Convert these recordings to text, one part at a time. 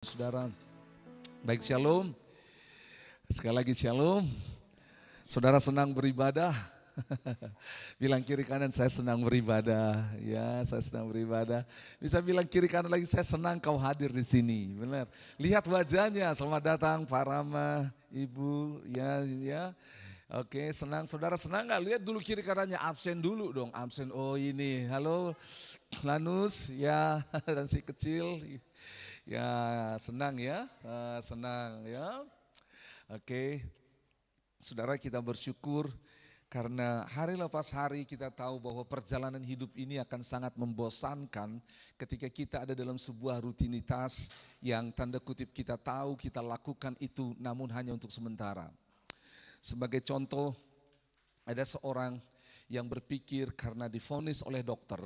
Saudara, baik shalom. Sekali lagi shalom. Saudara senang beribadah? Bilang kiri kanan, saya senang beribadah. Ya, saya senang beribadah. Bisa bilang kiri kanan lagi, saya senang kau hadir di sini. Benar. Lihat wajahnya. Selamat datang Pak Rama, Ibu. Ya. Oke, senang. Saudara senang nggak? Lihat dulu kiri kanannya, absen dulu dong. Absen. Oh ini, halo Lanus, ya dan si kecil. Ya senang ya, senang ya. Oke, saudara kita bersyukur karena hari lepas hari kita tahu bahwa perjalanan hidup ini akan sangat membosankan ketika kita ada dalam sebuah rutinitas yang tanda kutip kita tahu kita lakukan itu namun hanya untuk sementara. Sebagai contoh, ada seorang yang berpikir karena divonis oleh dokter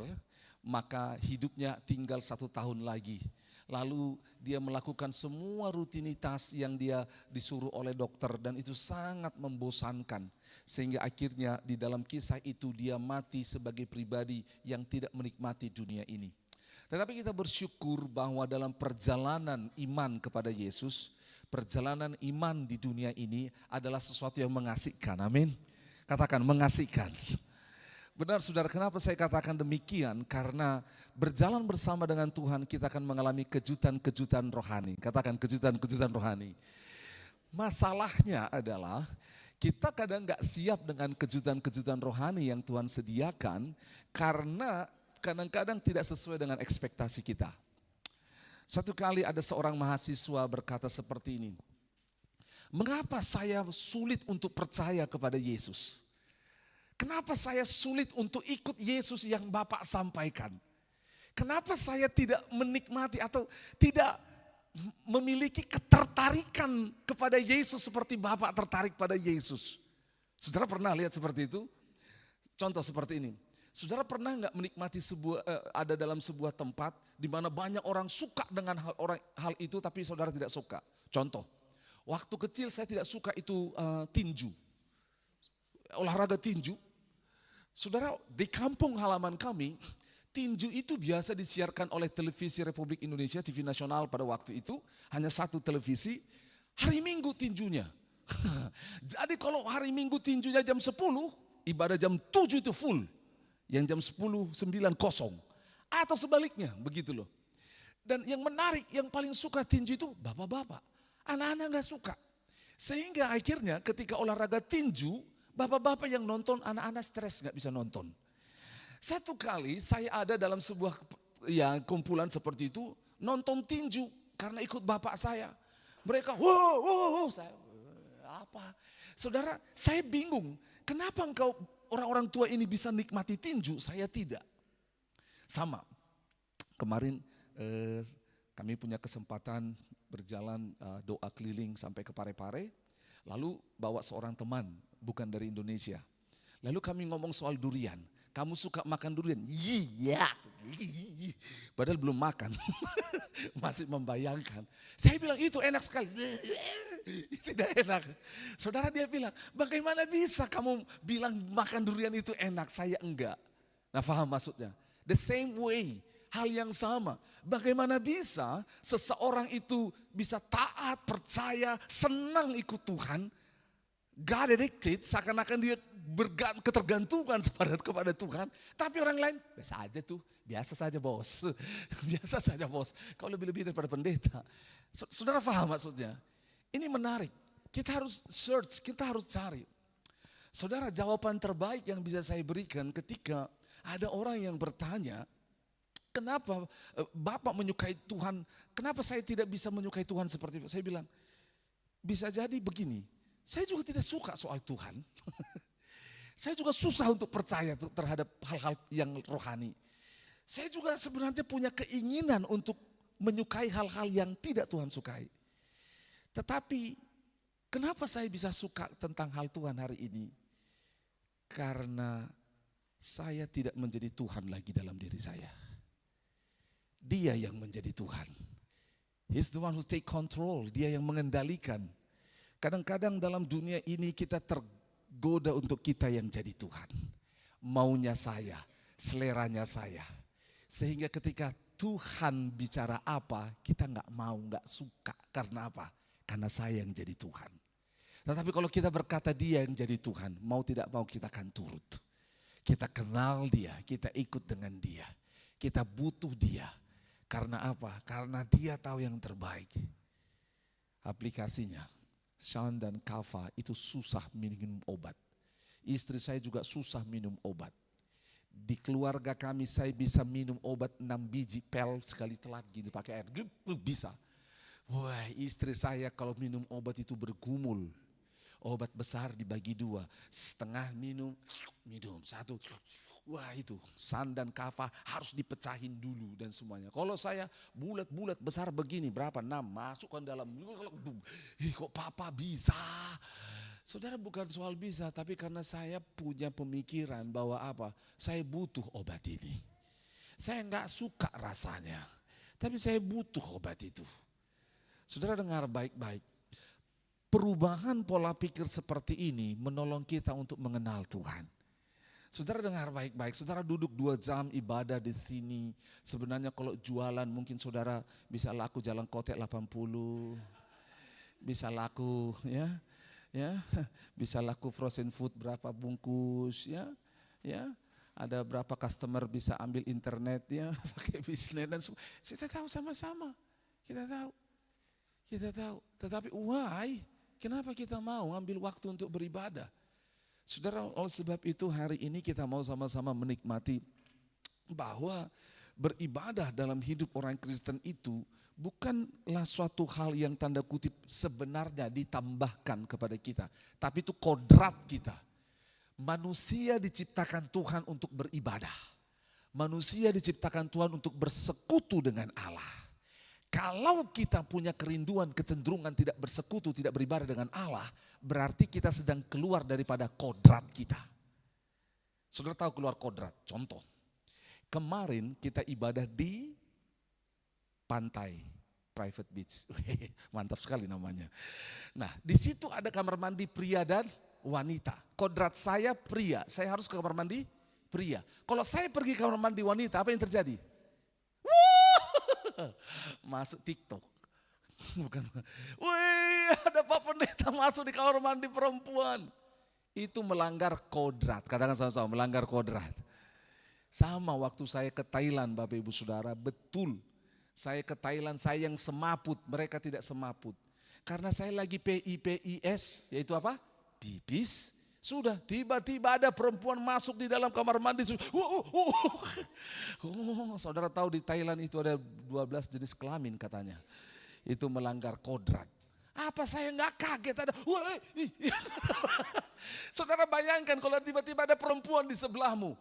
maka hidupnya tinggal 1 tahun lagi. Lalu dia melakukan semua rutinitas yang dia disuruh oleh dokter dan itu sangat membosankan. Sehingga akhirnya di dalam kisah itu dia mati sebagai pribadi yang tidak menikmati dunia ini. Tetapi kita bersyukur bahwa dalam perjalanan iman kepada Yesus, perjalanan iman di dunia ini adalah sesuatu yang mengasihkan, amin. Katakan mengasihkan. Benar saudara, kenapa saya katakan demikian? Karena berjalan bersama dengan Tuhan kita akan mengalami kejutan-kejutan rohani. Katakan kejutan-kejutan rohani. Masalahnya adalah kita kadang gak siap dengan kejutan-kejutan rohani yang Tuhan sediakan karena kadang-kadang tidak sesuai dengan ekspektasi kita. Satu kali ada seorang mahasiswa berkata seperti ini, mengapa saya sulit untuk percaya kepada Yesus? Kenapa saya sulit untuk ikut Yesus yang Bapak sampaikan? Kenapa saya tidak menikmati atau tidak memiliki ketertarikan kepada Yesus seperti Bapak tertarik pada Yesus? Saudara pernah lihat seperti itu? Contoh seperti ini. Saudara pernah nggak menikmati ada dalam sebuah tempat di mana banyak orang suka dengan hal itu tapi saudara tidak suka? Contoh, waktu kecil saya tidak suka itu tinju. Olahraga tinju, saudara di kampung halaman kami, tinju itu biasa disiarkan oleh televisi Republik Indonesia, TV nasional pada waktu itu, hanya satu televisi, hari Minggu tinjunya. Jadi kalau hari Minggu tinjunya jam 10, ibadah jam 7 itu full, yang jam 10, 9 kosong, atau sebaliknya, begitu loh. Dan yang menarik, yang paling suka tinju itu bapak-bapak, anak-anak gak suka. Sehingga akhirnya ketika olahraga tinju, bapak-bapak yang nonton, anak-anak stres gak bisa nonton. Satu kali saya ada dalam sebuah kumpulan seperti itu, nonton tinju karena ikut bapak saya. Mereka, wow, saya, apa? Saudara, saya bingung, kenapa engkau orang-orang tua ini bisa nikmati tinju, saya tidak. Sama, kemarin kami punya kesempatan berjalan doa keliling sampai ke Parepare, lalu bawa seorang teman, bukan dari Indonesia. Lalu kami ngomong soal durian. Kamu suka makan durian? Iya. Padahal belum makan. Masih membayangkan. Saya bilang itu enak sekali. Tidak enak. Saudara dia bilang, bagaimana bisa kamu bilang makan durian itu enak? Saya enggak. Nah paham maksudnya? The same way. Hal yang sama. Bagaimana bisa seseorang itu bisa taat, percaya, senang ikut Tuhan. God addicted, seakan-akan dia ketergantungan kepada Tuhan. Tapi orang lain, biasa saja bos. Biasa saja bos, kau lebih-lebih daripada pendeta. Saudara paham maksudnya? Ini menarik, kita harus search, kita harus cari. Saudara, jawaban terbaik yang bisa saya berikan ketika ada orang yang bertanya, kenapa Bapak menyukai Tuhan, kenapa saya tidak bisa menyukai Tuhan seperti itu? Saya bilang, bisa jadi begini. Saya juga tidak suka soal Tuhan. Saya juga susah untuk percaya terhadap hal-hal yang rohani. Saya juga sebenarnya punya keinginan untuk menyukai hal-hal yang tidak Tuhan sukai. Tetapi kenapa saya bisa suka tentang hal Tuhan hari ini? Karena saya tidak menjadi Tuhan lagi dalam diri saya. Dia yang menjadi Tuhan. He's the one who take control. Dia yang mengendalikan. Kadang-kadang dalam dunia ini kita tergoda untuk kita yang jadi Tuhan. Maunya saya, seleranya saya. Sehingga ketika Tuhan bicara apa, kita nggak mau, nggak suka. Karena apa? Karena saya yang jadi Tuhan. Tetapi kalau kita berkata dia yang jadi Tuhan, mau tidak mau kita akan turut. Kita kenal dia, kita ikut dengan dia. Kita butuh dia. Karena apa? Karena dia tahu yang terbaik. Aplikasinya, Sean dan Kava itu susah minum obat. Istri saya juga susah minum obat. Di keluarga kami saya bisa minum obat 6 biji pel sekali telat gini pakai air. Bisa. Wah, istri saya kalau minum obat itu bergumul. Obat besar dibagi 2, setengah minum, satu. Wah itu, San dan Kava harus dipecahin dulu dan semuanya. Kalau saya bulat-bulat besar begini, berapa? 6, masukkan dalam. Kok papa bisa? Saudara, bukan soal bisa, tapi karena saya punya pemikiran bahwa apa? Saya butuh obat ini. Saya enggak suka rasanya, tapi saya butuh obat itu. Saudara dengar baik-baik. Perubahan pola pikir seperti ini menolong kita untuk mengenal Tuhan. Saudara dengar baik-baik, saudara duduk 2 jam ibadah di sini. Sebenarnya kalau jualan mungkin saudara bisa laku jalan kotek 80. Bisa laku ya. Bisa laku frozen food berapa bungkus ya. Ada berapa customer bisa ambil internet ya, pakai bisnis dan semua. Kita tahu sama-sama. Kita tahu. Tetapi why? Kenapa kita mau ambil waktu untuk beribadah? Saudara, oleh sebab itu hari ini kita mau sama-sama menikmati bahwa beribadah dalam hidup orang Kristen itu bukanlah suatu hal yang tanda kutip sebenarnya ditambahkan kepada kita. Tapi itu kodrat kita. Manusia diciptakan Tuhan untuk beribadah. Manusia diciptakan Tuhan untuk bersekutu dengan Allah. Kalau kita punya kerinduan, kecenderungan tidak bersekutu, tidak beribadah dengan Allah, berarti kita sedang keluar daripada kodrat kita. Saudara tahu keluar kodrat, contoh. Kemarin kita ibadah di pantai, private beach. Mantap sekali namanya. Nah, di situ ada kamar mandi pria dan wanita. Kodrat saya pria, saya harus ke kamar mandi pria. Kalau saya pergi ke kamar mandi wanita, apa yang terjadi? Masuk TikTok. Bukan. Wih, ada Pak Pendeta masuk di kamar mandi perempuan. Itu melanggar kodrat. Katakan sama-sama, melanggar kodrat. Sama waktu saya ke Thailand, Bapak Ibu Saudara, betul. Saya ke Thailand, saya yang semaput, mereka tidak semaput. Karena saya lagi PIPIS, yaitu apa? Pipis. Sudah, tiba-tiba ada perempuan masuk di dalam kamar mandi. Saudara tahu di Thailand itu ada 12 jenis kelamin katanya. Itu melanggar kodrat. Apa saya nggak kaget ada. Saudara bayangkan kalau tiba-tiba ada perempuan di sebelahmu.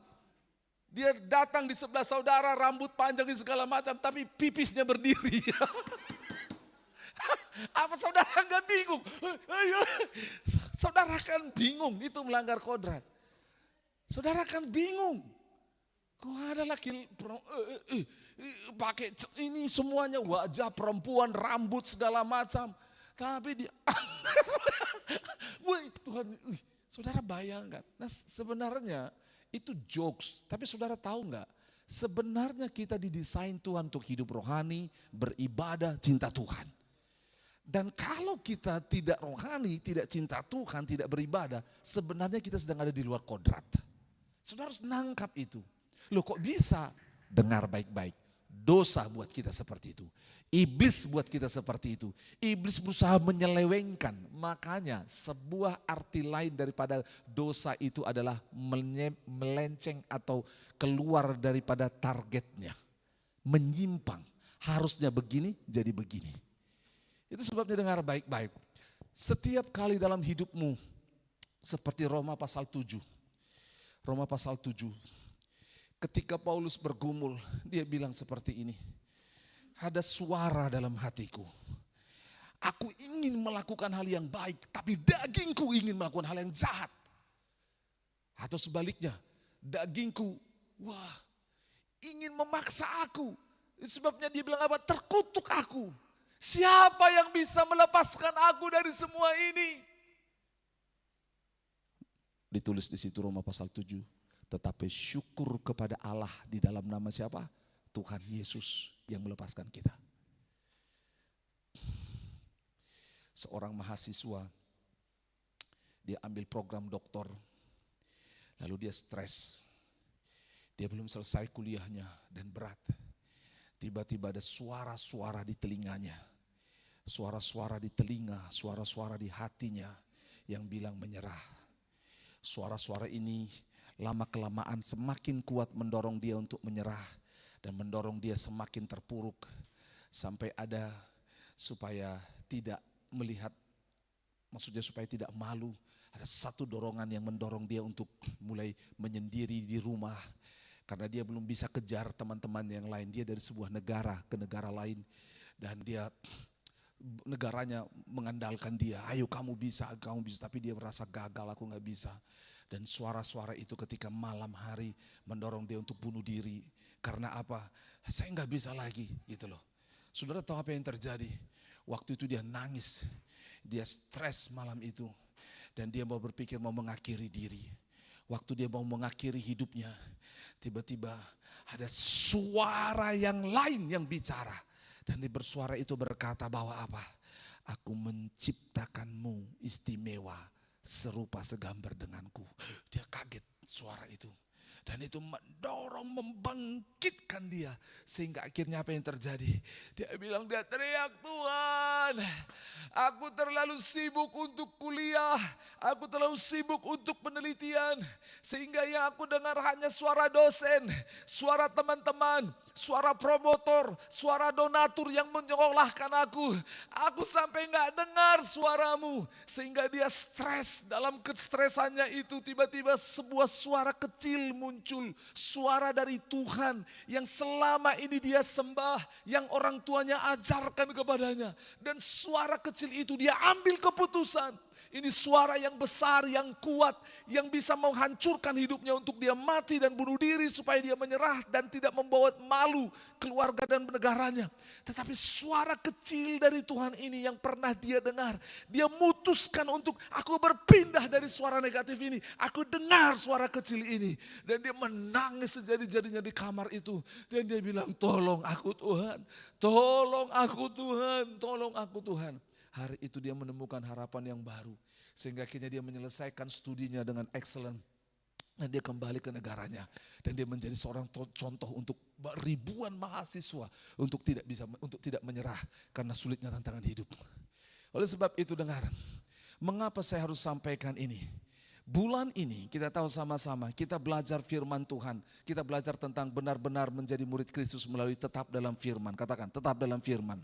Dia datang di sebelah saudara, rambut panjang di segala macam, tapi pipisnya berdiri. Apa saudara nggak bingung? Saudara kan bingung, itu melanggar kodrat. Saudara kan bingung. Kok ada laki pakai ini semuanya wajah perempuan, rambut segala macam. Tapi dia, wih Tuhan, saudara bayangkan. Nah sebenarnya itu jokes, tapi saudara tahu nggak? Sebenarnya kita didesain Tuhan untuk hidup rohani, beribadah, cinta Tuhan. Dan kalau kita tidak rohani, tidak cinta Tuhan, tidak beribadah, sebenarnya kita sedang ada di luar kodrat. Saudara harus nangkap itu. Loh kok bisa? Dengar baik-baik. Dosa buat kita seperti itu. Iblis buat kita seperti itu. Iblis berusaha menyelewengkan. Makanya sebuah arti lain daripada dosa itu adalah melenceng atau keluar daripada targetnya. Menyimpang. Harusnya begini, jadi begini. Itu sebabnya dengar baik-baik. Setiap kali dalam hidupmu, seperti Roma pasal 7. Roma pasal 7. Ketika Paulus bergumul, dia bilang seperti ini. Ada suara dalam hatiku. Aku ingin melakukan hal yang baik, tapi dagingku ingin melakukan hal yang jahat. Atau sebaliknya, dagingku, ingin memaksa aku. Sebabnya dia bilang apa? Terkutuk aku. Siapa yang bisa melepaskan aku dari semua ini? Ditulis di situ Roma pasal 7. Tetapi syukur kepada Allah di dalam nama siapa? Tuhan Yesus yang melepaskan kita. Seorang mahasiswa, dia ambil program doktor, lalu dia stres. Dia belum selesai kuliahnya dan berat. Tiba-tiba ada suara-suara di telinganya. Suara-suara di telinga, suara-suara di hatinya yang bilang menyerah. Suara-suara ini lama-kelamaan semakin kuat mendorong dia untuk menyerah dan mendorong dia semakin terpuruk sampai ada supaya tidak melihat, maksudnya supaya tidak malu. Ada satu dorongan yang mendorong dia untuk mulai menyendiri di rumah karena dia belum bisa kejar teman-teman yang lain. Dia dari sebuah negara ke negara lain dan dia negaranya mengandalkan dia, ayo kamu bisa, tapi dia merasa gagal, aku gak bisa. Dan suara-suara itu ketika malam hari mendorong dia untuk bunuh diri. Karena apa? Saya gak bisa lagi gitu loh. Saudara tahu apa yang terjadi? Waktu itu dia nangis, dia stres malam itu. Dan dia mau berpikir mau mengakhiri diri. Waktu dia mau mengakhiri hidupnya, tiba-tiba ada suara yang lain yang bicara. Dan di bersuara itu berkata bahwa apa? Aku menciptakanmu istimewa serupa segambar denganku. Dia kaget suara itu. Dan itu mendorong, membangkitkan dia. Sehingga akhirnya apa yang terjadi? Dia bilang, dia teriak, Tuhan, aku terlalu sibuk untuk kuliah. Aku terlalu sibuk untuk penelitian. Sehingga yang aku dengar hanya suara dosen, suara teman-teman, suara promotor, suara donatur yang menyekolahkan aku. Aku sampai gak dengar suaramu. Sehingga dia stres. Dalam kestresannya itu tiba-tiba sebuah suara kecil muncul. Suara dari Tuhan yang selama ini dia sembah. Yang orang tuanya ajarkan kepadanya. Dan suara kecil itu dia ambil keputusan. Ini suara yang besar, yang kuat, yang bisa menghancurkan hidupnya untuk dia mati dan bunuh diri supaya dia menyerah dan tidak membawa malu keluarga dan negaranya. Tetapi suara kecil dari Tuhan ini yang pernah dia dengar, dia memutuskan untuk aku berpindah dari suara negatif ini. Aku dengar suara kecil ini dan dia menangis sejadi-jadinya di kamar itu. Dan dia bilang, tolong aku Tuhan, tolong aku Tuhan, tolong aku Tuhan. Hari itu dia menemukan harapan yang baru. Sehingga akhirnya dia menyelesaikan studinya dengan excellent. Dan dia kembali ke negaranya. Dan dia menjadi seorang contoh untuk ribuan mahasiswa. Untuk tidak menyerah karena sulitnya tantangan hidup. Oleh sebab itu dengar, mengapa saya harus sampaikan ini? Bulan ini kita tahu sama-sama, kita belajar firman Tuhan. Kita belajar tentang benar-benar menjadi murid Kristus melalui tetap dalam firman. Katakan, tetap dalam firman.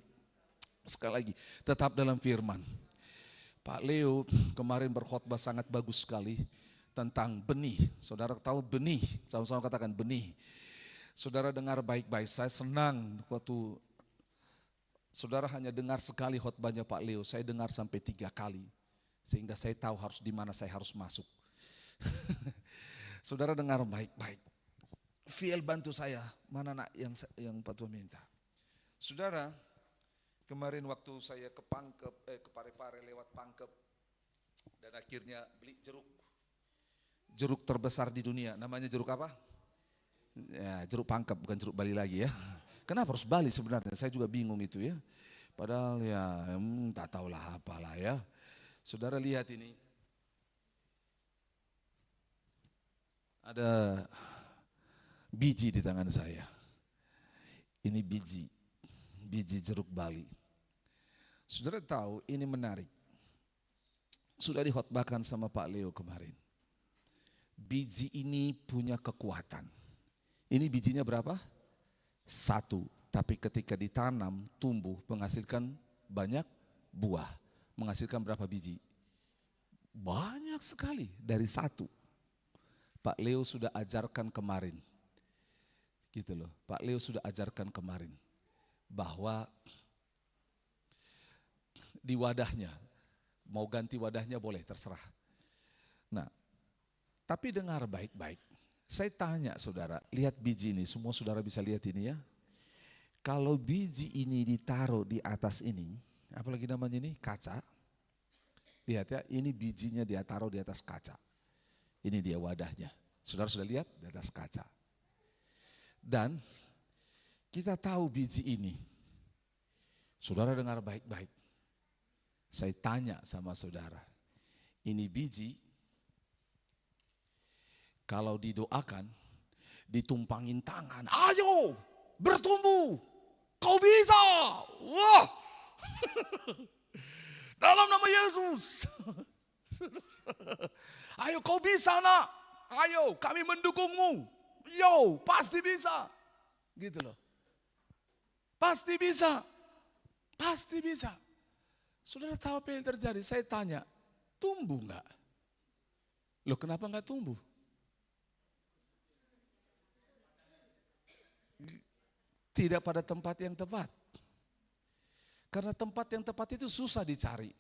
Sekali lagi, tetap dalam firman. Pak Leo kemarin berkhotbah sangat bagus sekali tentang benih. Saudara tahu benih, sama-sama katakan benih. Saudara dengar baik-baik, saya senang waktu saudara hanya dengar sekali khotbahnya Pak Leo, saya dengar sampai 3 kali. Sehingga saya tahu harus di mana saya harus masuk. Saudara dengar baik-baik. Fiel bantu saya, mana nak yang Pak Tuhan minta. Saudara, kemarin waktu saya ke Parepare lewat Pangkep dan akhirnya beli jeruk. Jeruk terbesar di dunia, namanya jeruk apa? Ya, jeruk Pangkep, bukan jeruk Bali lagi ya. Kenapa harus Bali sebenarnya? Saya juga bingung itu ya. Padahal ya tak tahulah apalah ya. Saudara lihat ini. Ada biji di tangan saya. Ini biji jeruk Bali. Saudara tahu ini menarik. Sudah dikhotbahkan sama Pak Leo kemarin. Biji ini punya kekuatan. Ini bijinya berapa? 1. Tapi ketika ditanam, tumbuh, menghasilkan banyak buah. Menghasilkan berapa biji? Banyak sekali dari 1. Pak Leo sudah ajarkan kemarin. Gitu loh, Pak Leo sudah ajarkan kemarin. Bahwa di wadahnya, mau ganti wadahnya boleh, terserah. Nah, tapi dengar baik-baik. Saya tanya saudara, lihat biji ini, semua saudara bisa lihat ini ya. Kalau biji ini ditaruh di atas ini, apalagi namanya ini, kaca. Lihat ya, ini bijinya dia taruh di atas kaca. Ini dia wadahnya. Saudara sudah lihat di atas kaca. Dan Kita tahu biji ini. Saudara dengar baik-baik. Saya tanya sama saudara, ini biji kalau didoakan, ditumpangin tangan, ayo bertumbuh, kau bisa. Wah, dalam nama Yesus. Ayo kau bisa nak, ayo kami mendukungmu. Yo, pasti bisa. Gitu loh. Pasti bisa. Pasti bisa. Saudara tahu apa yang terjadi? Saya tanya, tumbuh enggak? Loh kenapa enggak tumbuh? Tidak pada tempat yang tepat. Karena tempat yang tepat itu susah dicari.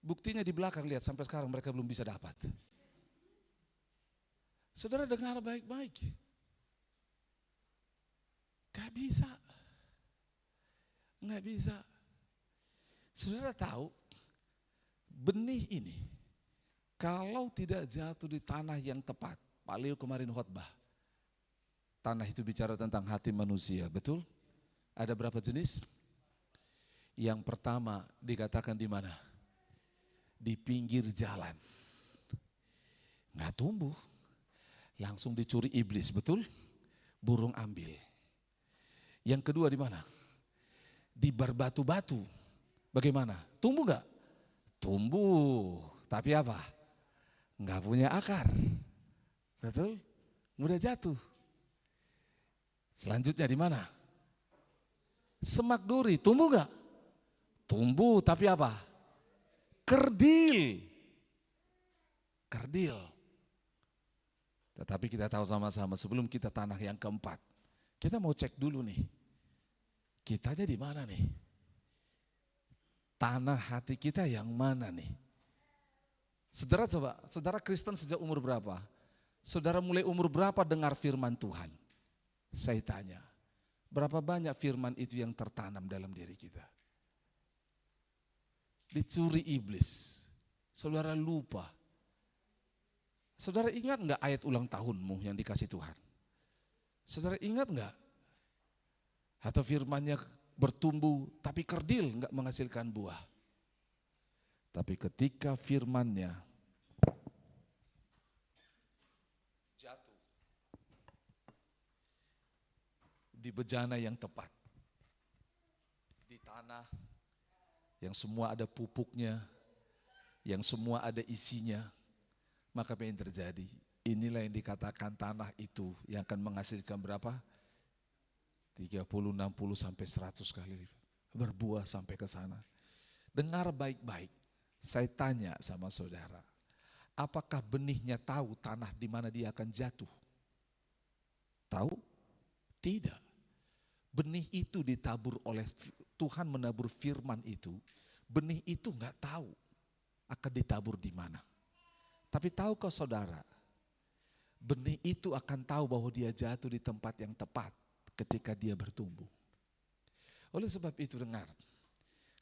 Buktinya di belakang, lihat sampai sekarang mereka belum bisa dapat. Saudara dengar baik-baik. Gak bisa. Nggak bisa. Saudara tahu, benih ini kalau tidak jatuh di tanah yang tepat, Pak Leo kemarin khotbah, tanah itu bicara tentang hati manusia, betul? Ada berapa jenis? Yang pertama dikatakan di mana? Di pinggir jalan. Nggak tumbuh, langsung dicuri iblis, betul? Burung ambil. Yang kedua di mana? Di berbatu-batu. Bagaimana? Tumbuh gak? Tumbuh, tapi apa? Nggak punya akar. Betul? Mudah jatuh. Selanjutnya di mana? Semak duri, tumbuh gak? Tumbuh, tapi apa? Kerdil. Kerdil. Tetapi kita tahu sama-sama sebelum kita tanah yang keempat, kita mau cek dulu nih. Kitanya di mana nih? Tanah hati kita yang mana nih? Saudara coba, saudara Kristen sejak umur berapa? Saudara mulai umur berapa dengar firman Tuhan? Saya tanya, berapa banyak firman itu yang tertanam dalam diri kita? Dicuri iblis, saudara lupa. Saudara ingat enggak ayat ulang tahunmu yang dikasih Tuhan? Saudara ingat enggak? Atau firmannya bertumbuh tapi kerdil, enggak menghasilkan buah. Tapi ketika firmannya jatuh di bejana yang tepat, di tanah yang semua ada pupuknya, yang semua ada isinya, maka apa yang terjadi? Inilah yang dikatakan tanah itu yang akan menghasilkan berapa? 30, 60 sampai 100 kali lipat. Berbuah sampai ke sana. Dengar baik-baik. Saya tanya sama saudara, apakah benihnya tahu tanah di mana dia akan jatuh? Tahu? Tidak. Benih itu ditabur oleh Tuhan, menabur firman itu. Benih itu enggak tahu akan ditabur di mana. Tapi tahukah saudara, benih itu akan tahu bahwa dia jatuh di tempat yang tepat ketika dia bertumbuh. Oleh sebab itu dengar,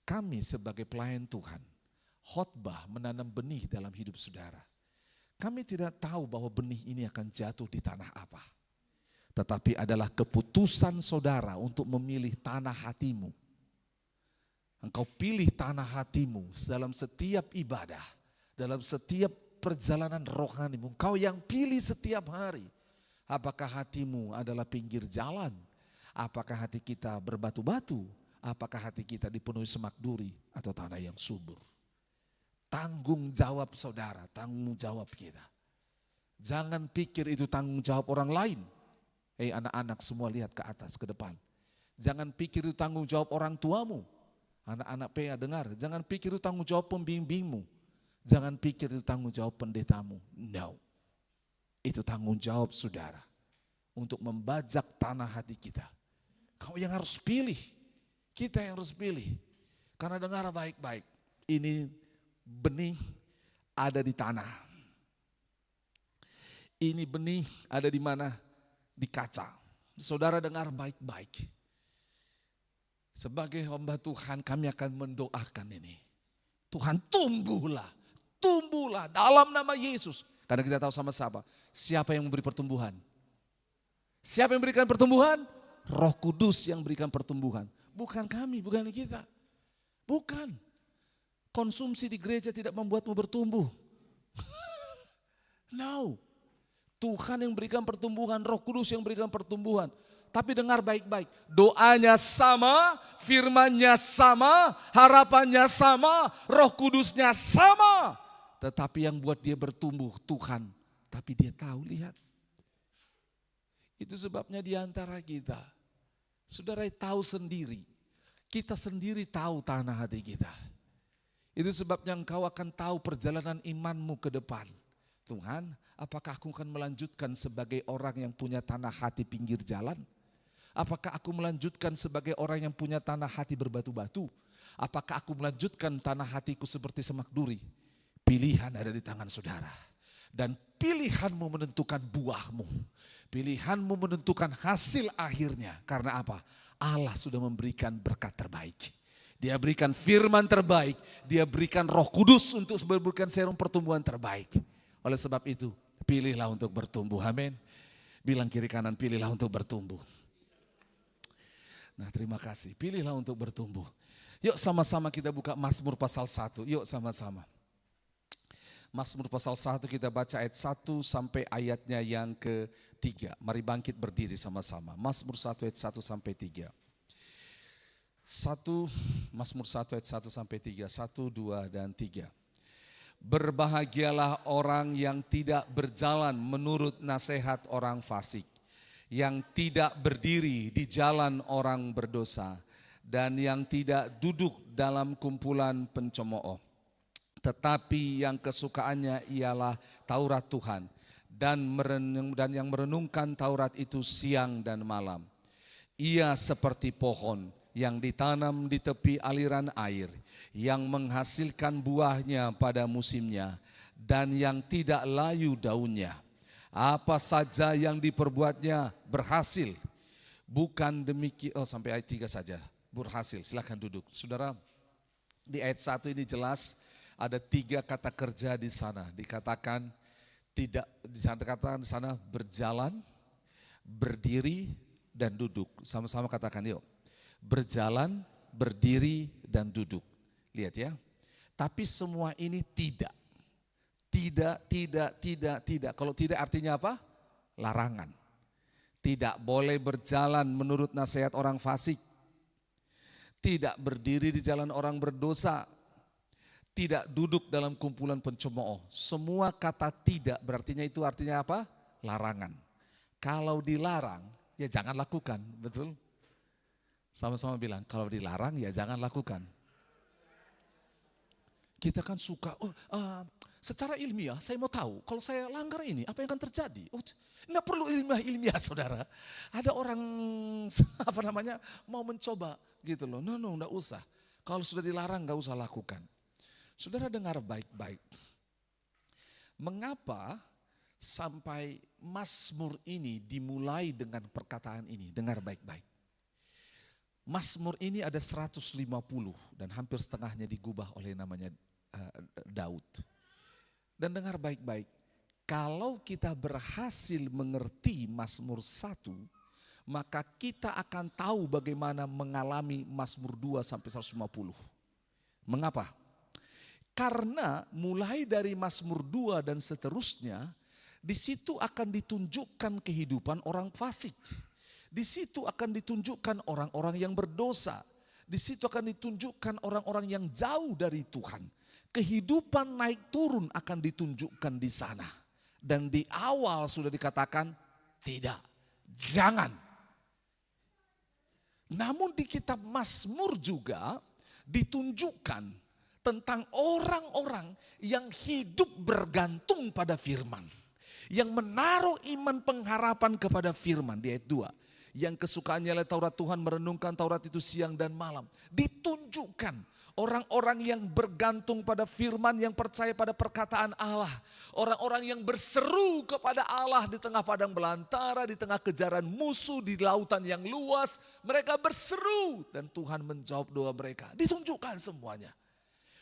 kami sebagai pelayan Tuhan, khotbah menanam benih dalam hidup saudara. Kami tidak tahu bahwa benih ini akan jatuh di tanah apa. Tetapi adalah keputusan saudara untuk memilih tanah hatimu. Engkau pilih tanah hatimu dalam setiap ibadah, dalam setiap perjalanan rohanimu. Engkau yang pilih setiap hari. Apakah hatimu adalah pinggir jalan? Apakah hati kita berbatu-batu? Apakah hati kita dipenuhi semak duri atau tanah yang subur? Tanggung jawab saudara, tanggung jawab kita. Jangan pikir itu tanggung jawab orang lain. Anak-anak semua lihat ke atas, ke depan. Jangan pikir itu tanggung jawab orang tuamu. Anak-anak PA dengar, jangan pikir itu tanggung jawab pembimbingmu. Jangan pikir itu tanggung jawab pendetamu. No. Itu tanggung jawab saudara untuk membajak tanah hati kita. Kau yang harus pilih, kita yang harus pilih. Karena dengar baik-baik, ini benih ada di tanah. Ini benih ada di mana? Di kaca. Saudara dengar baik-baik. Sebagai hamba Tuhan kami akan mendoakan ini. Tuhan tumbuhlah dalam nama Yesus. Karena kita tahu sama-sama, siapa yang memberi pertumbuhan? Siapa yang memberikan pertumbuhan? Roh Kudus yang berikan pertumbuhan. Bukan kami, bukan kita. Bukan. Konsumsi di gereja tidak membuatmu bertumbuh. No. Tuhan yang berikan pertumbuhan, Roh Kudus yang berikan pertumbuhan. Tapi dengar baik-baik, doanya sama, firmannya sama, harapannya sama, Roh Kudusnya sama. Tetapi yang buat dia bertumbuh Tuhan. Tapi dia tahu, lihat. Itu sebabnya di antara kita, saudara tahu sendiri, kita sendiri tahu tanah hati kita. Itu sebabnya engkau akan tahu perjalanan imanmu ke depan. Tuhan, apakah aku akan melanjutkan sebagai orang yang punya tanah hati pinggir jalan? Apakah aku melanjutkan sebagai orang yang punya tanah hati berbatu-batu? Apakah aku melanjutkan tanah hatiku seperti semak duri? Pilihan ada di tangan saudara. Dan pilihanmu menentukan buahmu. Pilihanmu menentukan hasil akhirnya. Karena apa? Allah sudah memberikan berkat terbaik. Dia berikan firman terbaik. Dia berikan Roh Kudus untuk memberikan serum pertumbuhan terbaik. Oleh sebab itu, pilihlah untuk bertumbuh. Amin. Bilang kiri kanan, pilihlah untuk bertumbuh. Nah, terima kasih. Pilihlah untuk bertumbuh. Yuk sama-sama kita buka Mazmur pasal 1. Yuk sama-sama. Mazmur pasal 1 kita baca ayat 1 sampai ayatnya yang ke-3. Mari bangkit berdiri sama-sama. Mazmur 1 ayat 1 sampai 3. Mazmur 1 ayat 1 sampai 3. 1, 2, dan 3. Berbahagialah orang yang tidak berjalan menurut nasihat orang fasik, yang tidak berdiri di jalan orang berdosa, dan yang tidak duduk dalam kumpulan pencemooh. Tetapi yang kesukaannya ialah Taurat Tuhan, dan yang merenungkan Taurat itu siang dan malam. Ia seperti pohon yang ditanam di tepi aliran air, yang menghasilkan buahnya pada musimnya, dan yang tidak layu daunnya. Apa saja yang diperbuatnya berhasil. Bukan demikian, sampai ayat 3 saja, berhasil. Silakan duduk. Saudara, di ayat 1 ini jelas ada 3 kata kerja di sana. Dikatakan di sana berjalan, berdiri, dan duduk. Sama-sama katakan yuk. Berjalan, berdiri, dan duduk. Lihat ya. Tapi semua ini tidak. Tidak. Kalau tidak artinya apa? Larangan. Tidak boleh berjalan menurut nasihat orang fasik. Tidak berdiri di jalan orang berdosa. Tidak duduk dalam kumpulan pencemooh. Semua kata tidak berartinya itu artinya apa? Larangan. Kalau dilarang, ya jangan lakukan, betul? Sama-sama bilang, kalau dilarang ya jangan lakukan. Kita kan suka, secara ilmiah saya mau tahu, kalau saya langgar ini apa yang akan terjadi? Nggak perlu ilmiah saudara. Ada orang mau mencoba gitu loh. No, nggak usah. Kalau sudah dilarang nggak usah lakukan. Saudara dengar baik-baik. Mengapa sampai Mazmur ini dimulai dengan perkataan ini? Dengar baik-baik. Mazmur ini ada 150 dan hampir setengahnya digubah oleh namanya Daud. Dan dengar baik-baik, kalau kita berhasil mengerti Mazmur 1, maka kita akan tahu bagaimana mengalami Mazmur 2 sampai 150. Mengapa? Karena mulai dari Mazmur 2 dan seterusnya, di situ akan ditunjukkan kehidupan orang fasik. Di situ akan ditunjukkan orang-orang yang berdosa. Di situ akan ditunjukkan orang-orang yang jauh dari Tuhan. Kehidupan naik turun akan ditunjukkan di sana. Dan di awal sudah dikatakan tidak, jangan. Namun di kitab Mazmur juga ditunjukkan tentang orang-orang yang hidup bergantung pada firman. Yang menaruh iman pengharapan kepada firman di ayat 2. Yang kesukaannya adalah Taurat Tuhan, merenungkan Taurat itu siang dan malam. Ditunjukkan orang-orang yang bergantung pada firman, yang percaya pada perkataan Allah. Orang-orang yang berseru kepada Allah di tengah padang belantara, di tengah kejaran musuh, di lautan yang luas. Mereka berseru dan Tuhan menjawab doa mereka. Ditunjukkan semuanya.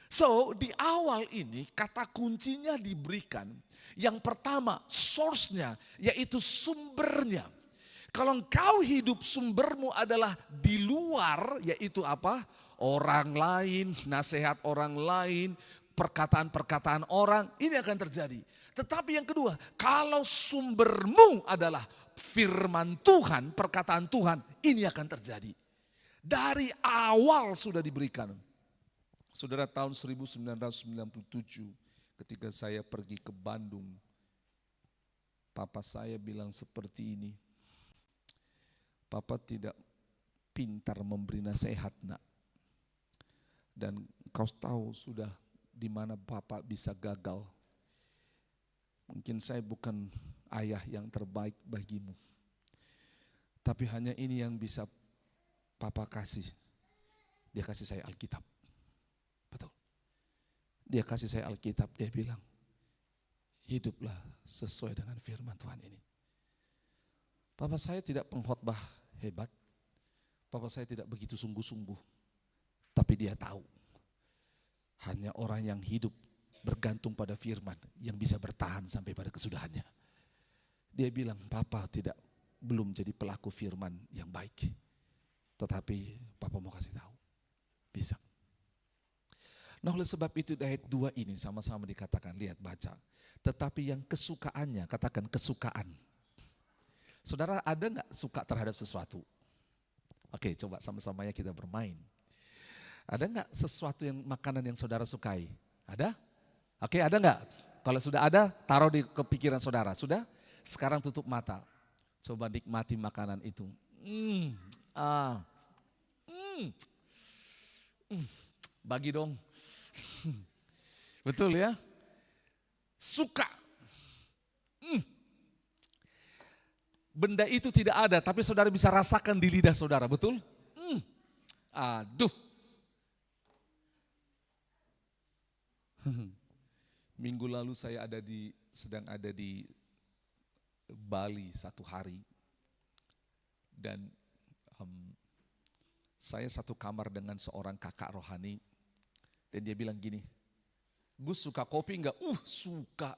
So di awal ini kata kuncinya diberikan. Yang pertama source-nya yaitu sumbernya. Kalau engkau hidup sumbermu adalah di luar, yaitu apa? Orang lain, nasihat orang lain, perkataan-perkataan orang, ini akan terjadi. Tetapi yang kedua, kalau sumbermu adalah firman Tuhan, perkataan Tuhan, ini akan terjadi. Dari awal sudah diberikan. Saudara, tahun 1997 ketika saya pergi ke Bandung, papa saya bilang seperti ini, papa tidak pintar memberi nasihat, nak. Dan kau tahu sudah di mana papa bisa gagal. Mungkin saya bukan ayah yang terbaik bagimu. Tapi hanya ini yang bisa papa kasih. Dia kasih saya Alkitab. Betul. Dia kasih saya Alkitab, dia bilang, hiduplah sesuai dengan firman Tuhan ini. Papa saya tidak pengkhotbah hebat. Papa saya tidak begitu sungguh-sungguh. Tapi dia tahu. Hanya orang yang hidup bergantung pada firman yang bisa bertahan sampai pada kesudahannya. Dia bilang, papa belum jadi pelaku firman yang baik. Tetapi papa mau kasih tahu. Bisa. Nah, oleh sebab itu ayat 2 ini sama-sama dikatakan, lihat baca. Tetapi yang kesukaannya, katakan kesukaan. Saudara, ada gak suka terhadap sesuatu? Oke, coba sama-sama ya kita bermain. Ada gak sesuatu makanan yang saudara sukai? Ada? Oke, ada gak? Kalau sudah ada, taruh di kepikiran saudara. Sudah? Sekarang tutup mata. Coba nikmati makanan itu. Bagi dong. Betul ya? Suka. Benda itu tidak ada, tapi saudara bisa rasakan di lidah saudara, betul? Aduh. Minggu lalu saya sedang ada di Bali 1 hari. Dan saya satu kamar dengan seorang kakak rohani. Dan dia bilang gini, Gus suka kopi enggak? Suka.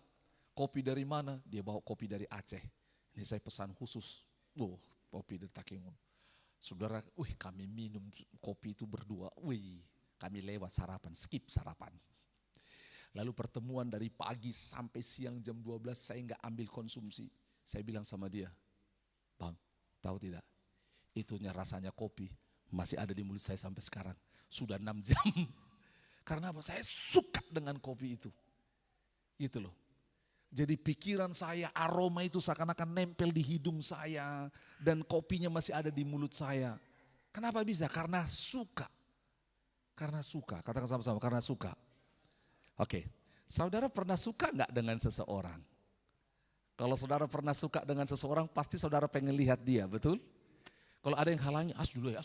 Kopi dari mana? Dia bawa kopi dari Aceh. Ini saya pesan khusus. Kopi dari Takengon. Saudara, kami minum kopi itu berdua. Kami lewat sarapan, skip sarapan. Lalu pertemuan dari pagi sampai siang jam 12 saya enggak ambil konsumsi. Saya bilang sama dia, Bang, tahu tidak? Itunya rasanya kopi masih ada di mulut saya sampai sekarang. Sudah 6 jam. Karena apa? Saya suka dengan kopi itu. Gitu loh. Jadi pikiran saya, aroma itu seakan-akan nempel di hidung saya. Dan kopinya masih ada di mulut saya. Kenapa bisa? Karena suka. Karena suka. Katakan sama-sama, karena suka. Oke. Saudara pernah suka enggak dengan seseorang? Kalau saudara pernah suka dengan seseorang, pasti saudara pengen lihat dia, betul? Kalau ada yang halangi, as dulu ya.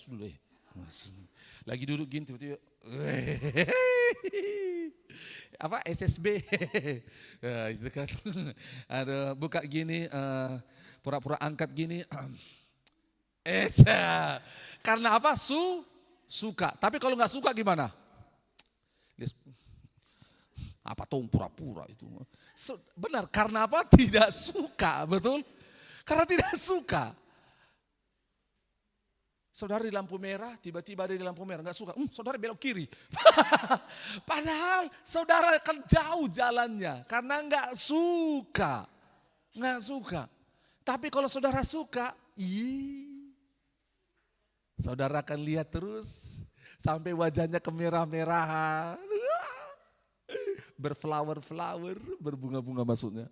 Lagi duduk gini tiba-tiba, apa SSB, itu kan, ada buka gini, pura-pura angkat gini, karena apa? Suka. Tapi kalau nggak suka gimana? Apa tuh pura-pura itu? Benar, karena apa? Tidak suka, betul? Karena tidak suka. Saudara di lampu merah, tiba-tiba ada di lampu merah, nggak suka, saudara belok kiri. Padahal saudara kan jauh jalannya, karena nggak suka. Tapi kalau saudara suka, saudara akan lihat terus, sampai wajahnya kemerah-merahan. Berflower-flower, berbunga-bunga maksudnya.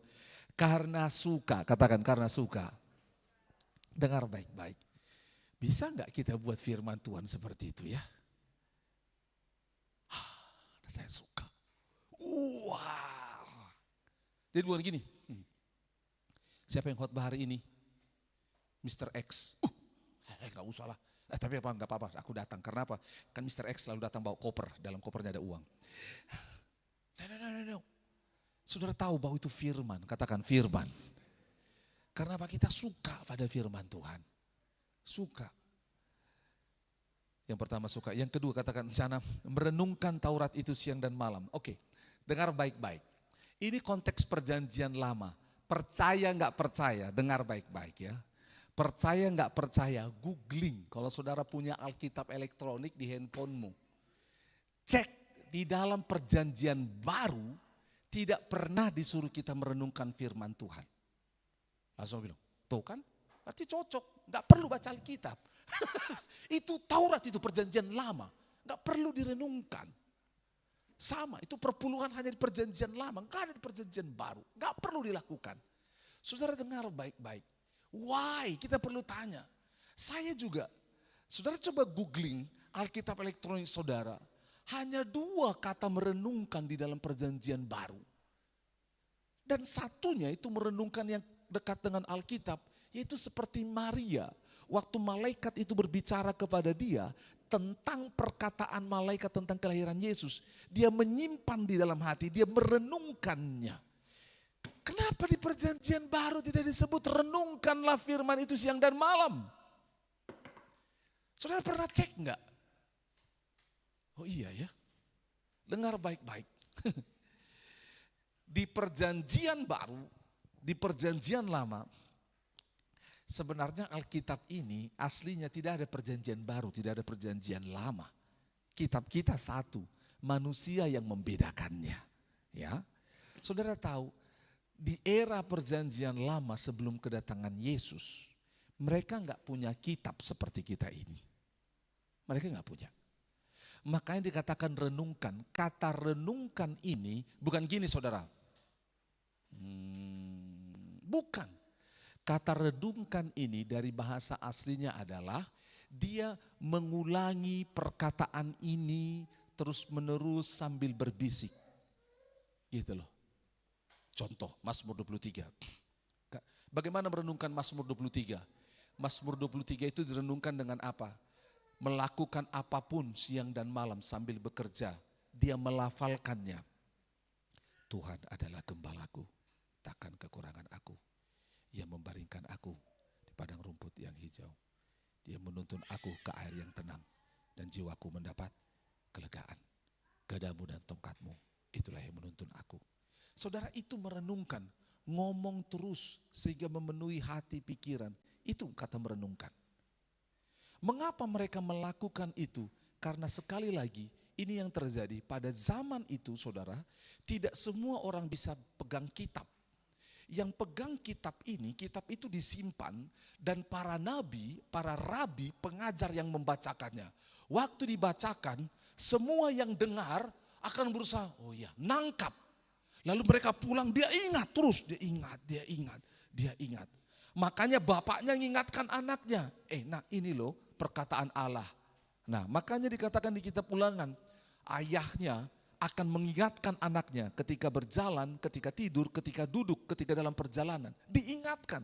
Karena suka, katakan karena suka. Dengar baik-baik. Bisa enggak kita buat firman Tuhan seperti itu ya? Saya suka. Wow. Jadi bukan gini. Siapa yang khotbah hari ini? Mr. X. Enggak usah lah. Tapi enggak apa-apa, aku datang. Karena apa? Kan Mr. X selalu datang bawa koper. Dalam kopernya ada uang. No. Saudara tahu bahwa itu firman. Katakan firman. Karena apa? Kita suka pada firman Tuhan. Suka. Yang pertama suka. Yang kedua katakan sana merenungkan Taurat itu siang dan malam. Oke, dengar baik-baik. Ini konteks perjanjian lama. Percaya nggak percaya, dengar baik-baik ya. Percaya nggak percaya, googling. Kalau saudara punya Alkitab elektronik di handphonemu, cek di dalam perjanjian baru tidak pernah disuruh kita merenungkan firman Tuhan. Langsung bilang, tuh kan, berarti cocok, nggak perlu baca Alkitab. Itu Taurat, itu perjanjian lama, nggak perlu direnungkan. Sama, itu perpuluhan hanya di perjanjian lama, nggak ada di perjanjian baru, nggak perlu dilakukan. Saudara dengar baik-baik. Why? Kita perlu tanya. Saya juga, saudara coba googling Alkitab elektronik saudara. Hanya 2 kata merenungkan di dalam perjanjian baru. Dan satunya itu merenungkan yang dekat dengan Alkitab, yaitu seperti Maria. Waktu malaikat itu berbicara kepada dia tentang perkataan malaikat tentang kelahiran Yesus. Dia menyimpan di dalam hati, dia merenungkannya. Kenapa di perjanjian baru tidak disebut renungkanlah firman itu siang dan malam? Saudara pernah cek enggak? Oh iya ya, dengar baik-baik. Di perjanjian baru, di perjanjian lama, sebenarnya Alkitab ini aslinya tidak ada perjanjian baru, tidak ada perjanjian lama. Kitab kita satu, manusia yang membedakannya. Ya, saudara tahu, di era perjanjian lama sebelum kedatangan Yesus, mereka enggak punya kitab seperti kita ini. Mereka enggak punya. Makanya dikatakan renungkan. Kata renungkan ini bukan gini saudara. Bukan. Kata renungkan ini dari bahasa aslinya adalah dia mengulangi perkataan ini terus menerus sambil berbisik. Gitu loh. Contoh Mazmur 23. Bagaimana merenungkan Mazmur 23? Mazmur 23 itu direnungkan dengan apa? Melakukan apapun siang dan malam sambil bekerja. Dia melafalkannya. Tuhan adalah gembalaku, takkan kekurangan aku. Ia membaringkan aku di padang rumput yang hijau. Dia menuntun aku ke air yang tenang. Dan jiwaku mendapat kelegaan. Gadamu dan tongkatmu, itulah yang menuntun aku. Saudara, itu merenungkan, ngomong terus sehingga memenuhi hati pikiran. Itu kata merenungkan. Mengapa mereka melakukan itu? Karena sekali lagi ini yang terjadi pada zaman itu saudara, tidak semua orang bisa pegang kitab. Yang pegang kitab ini, kitab itu disimpan dan para nabi, para rabi, pengajar yang membacakannya. Waktu dibacakan, semua yang dengar akan berusaha, oh ya, nangkap. Lalu mereka pulang, dia ingat terus, dia ingat. Makanya bapaknya mengingatkan anaknya. Nah ini loh perkataan Allah. Nah makanya dikatakan di kitab Ulangan, ayahnya akan mengingatkan anaknya ketika berjalan, ketika tidur, ketika duduk, ketika dalam perjalanan. Diingatkan.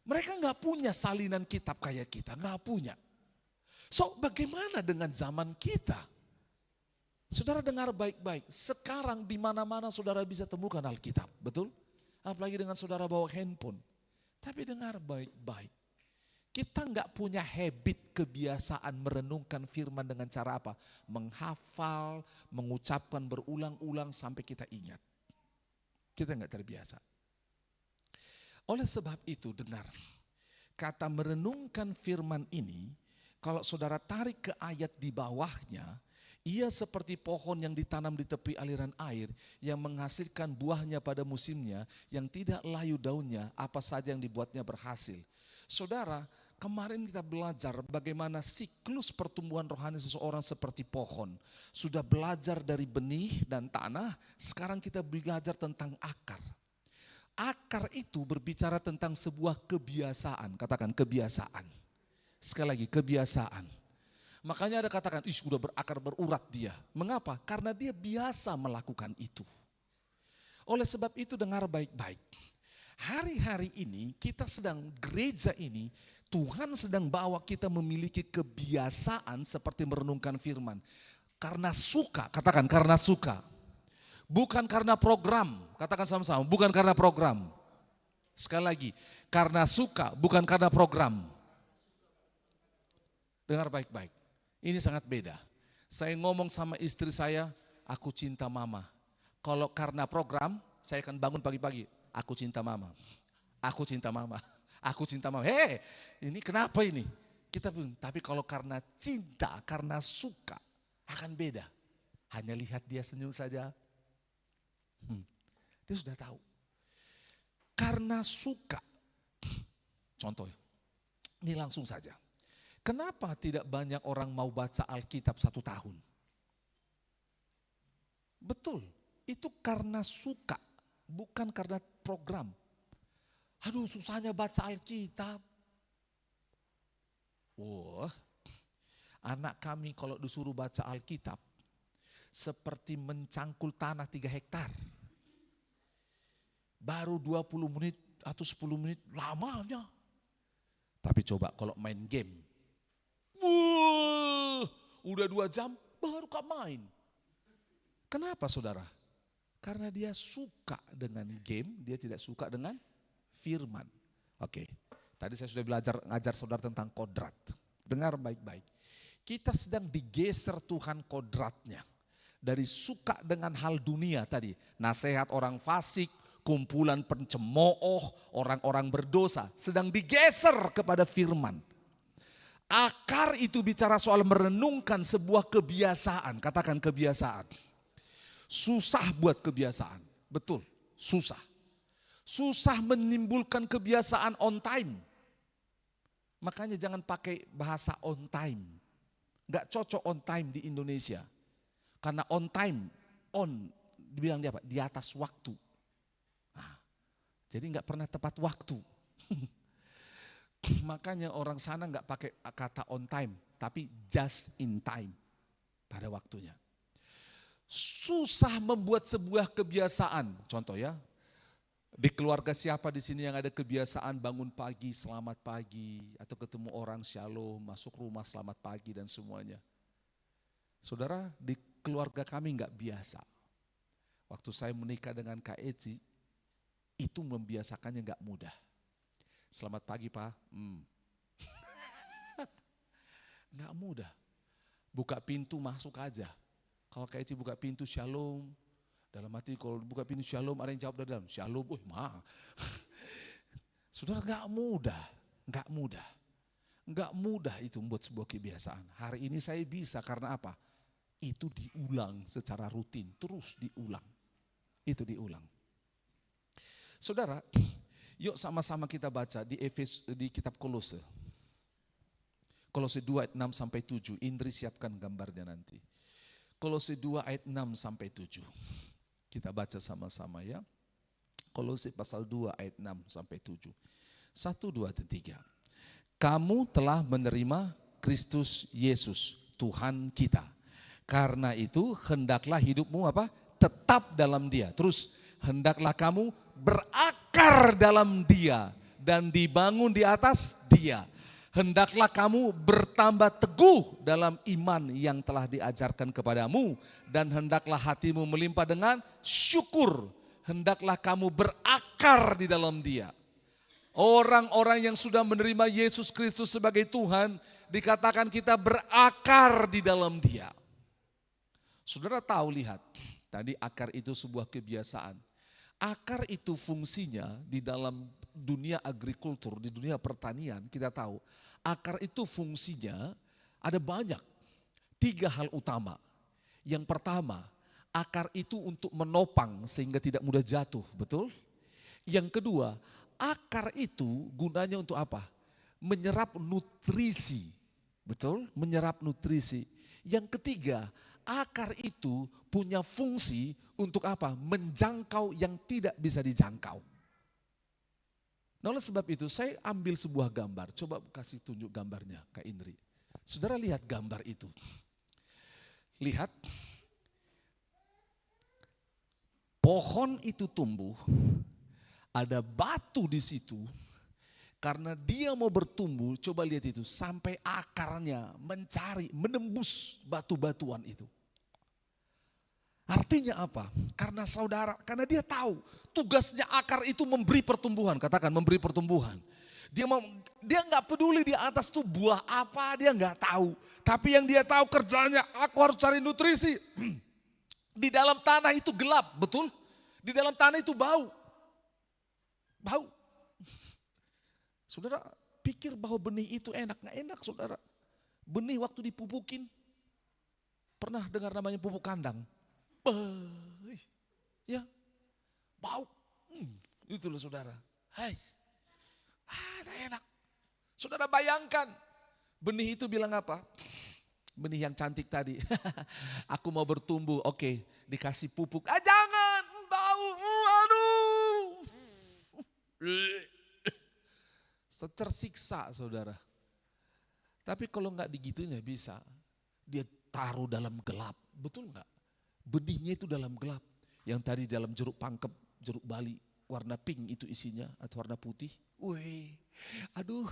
Mereka gak punya salinan kitab kayak kita, gak punya. So bagaimana dengan zaman kita? Saudara dengar baik-baik, sekarang di mana-mana saudara bisa temukan Alkitab, betul? Apalagi dengan saudara bawa handphone. Tapi dengar baik-baik, kita nggak punya habit kebiasaan merenungkan firman dengan cara apa? Menghafal, mengucapkan berulang-ulang sampai kita ingat. Kita nggak terbiasa. Oleh sebab itu dengar, kata merenungkan firman ini, kalau saudara tarik ke ayat di bawahnya, ia seperti pohon yang ditanam di tepi aliran air yang menghasilkan buahnya pada musimnya, yang tidak layu daunnya, apa saja yang dibuatnya berhasil. Saudara, kemarin kita belajar bagaimana siklus pertumbuhan rohani seseorang seperti pohon. Sudah belajar dari benih dan tanah, sekarang kita belajar tentang akar. Akar itu berbicara tentang sebuah kebiasaan, katakan kebiasaan. Sekali lagi, kebiasaan. Makanya ada katakan, udah berakar berurat dia. Mengapa? Karena dia biasa melakukan itu. Oleh sebab itu dengar baik-baik. Hari-hari ini kita sedang, gereja ini, Tuhan sedang bawa kita memiliki kebiasaan seperti merenungkan firman. Karena suka, katakan karena suka. Bukan karena program, katakan sama-sama, bukan karena program. Sekali lagi, karena suka, bukan karena program. Dengar baik-baik. Ini sangat beda. Saya ngomong sama istri saya, aku cinta mama. Kalau karena program, saya akan bangun pagi-pagi, aku cinta mama. Aku cinta mama. Aku cinta mama. Hei, ini kenapa ini? Kita pun, tapi kalau karena cinta, karena suka, akan beda. Hanya lihat dia senyum saja. Dia sudah tahu. Karena suka. Contoh, ini langsung saja. Kenapa tidak banyak orang mau baca Alkitab 1 tahun? Betul, itu karena suka, bukan karena program. Aduh, susahnya baca Alkitab. Wah, anak kami kalau disuruh baca Alkitab seperti mencangkul tanah 3 hektar. Baru 20 menit atau 10 menit lamanya. Tapi coba kalau main game. Udah 2 jam baru kak main. Kenapa saudara? Karena dia suka dengan game, dia tidak suka dengan firman. Oke, tadi saya sudah ngajar saudara tentang kodrat. Dengar baik-baik. Kita sedang digeser Tuhan kodratnya. Dari suka dengan hal dunia tadi. Nasihat orang fasik, kumpulan pencemooh, orang-orang berdosa. Sedang digeser kepada firman. Akar itu bicara soal merenungkan sebuah kebiasaan. Katakan kebiasaan. Susah buat kebiasaan. Betul, susah. Susah menimbulkan kebiasaan on time. Makanya jangan pakai bahasa on time. Gak cocok on time di Indonesia. Karena on time, dibilang dia apa? Di atas waktu. Nah, jadi gak pernah tepat waktu. Makanya orang sana gak pakai kata on time, tapi just in time. Pada waktunya. Susah membuat sebuah kebiasaan. Contoh ya, di keluarga siapa di sini yang ada kebiasaan bangun pagi, selamat pagi, atau ketemu orang shalom, masuk rumah selamat pagi dan semuanya. Saudara, di keluarga kami nggak biasa. Waktu saya menikah dengan Kak Eci, itu membiasakannya nggak mudah. Selamat pagi Pak. Nggak mudah. Buka pintu masuk aja. Kalau Kak Eci buka pintu shalom, dalam hati kalau buka pintu shalom ada yang jawab dari dalam shalom, Saudara gak mudah itu membuat sebuah kebiasaan. Hari ini saya bisa karena apa? Itu diulang secara rutin, terus diulang. Itu diulang. Saudara, yuk sama-sama kita baca di kitab Kolose. Kolose 2 ayat 6 sampai 7. Indri siapkan gambarnya nanti. Kolose 2 ayat 6 sampai 7. Kita baca sama-sama ya. Kolose pasal 2 ayat 6 sampai 7. 1, 2, 3. Kamu telah menerima Kristus Yesus, Tuhan kita. Karena itu hendaklah hidupmu apa? Tetap dalam Dia. Terus hendaklah kamu berakar dalam Dia dan dibangun di atas Dia. Hendaklah kamu bertambah teguh dalam iman yang telah diajarkan kepadamu. Dan hendaklah hatimu melimpah dengan syukur. Hendaklah kamu berakar di dalam Dia. Orang-orang yang sudah menerima Yesus Kristus sebagai Tuhan, dikatakan kita berakar di dalam Dia. Saudara tahu, lihat, tadi akar itu sebuah kebiasaan. Akar itu fungsinya di dalam dunia agrikultur, di dunia pertanian, kita tahu akar itu fungsinya ada banyak. 3 hal utama. Yang pertama, akar itu untuk menopang sehingga tidak mudah jatuh, betul? Yang kedua, akar itu gunanya untuk apa? Menyerap nutrisi, betul? Menyerap nutrisi. Yang ketiga, akar itu punya fungsi untuk apa? Menjangkau yang tidak bisa dijangkau. Nah, oleh sebab itu saya ambil sebuah gambar. Coba kasih tunjuk gambarnya Kak Indri. Saudara lihat gambar itu. Lihat. Pohon itu tumbuh. Ada batu di situ. Karena dia mau bertumbuh, coba lihat itu. Sampai akarnya mencari, menembus batu-batuan itu. Artinya apa? Karena dia tahu tugasnya akar itu memberi pertumbuhan. Katakan memberi pertumbuhan. Dia nggak peduli di atas tuh buah apa, dia nggak tahu. Tapi yang dia tahu kerjanya, aku harus cari nutrisi. Di dalam tanah itu gelap, betul? Di dalam tanah itu bau. Bau. Saudara pikir bahwa benih itu enak, nggak enak saudara. Benih waktu dipupukin, pernah dengar namanya pupuk kandang? Ya, bau. Itu loh saudara. Hai, enak. Saudara bayangkan, benih itu bilang apa? Benih yang cantik tadi. Aku mau bertumbuh, oke, dikasih pupuk. Jangan, bau, aduh. Tersiksa saudara. Tapi kalau nggak digitunya bisa. Dia taruh dalam gelap, betul nggak? Benihnya itu dalam gelap. Yang tadi dalam jeruk pangkep, jeruk bali, warna pink itu isinya atau warna putih. Wih, aduh,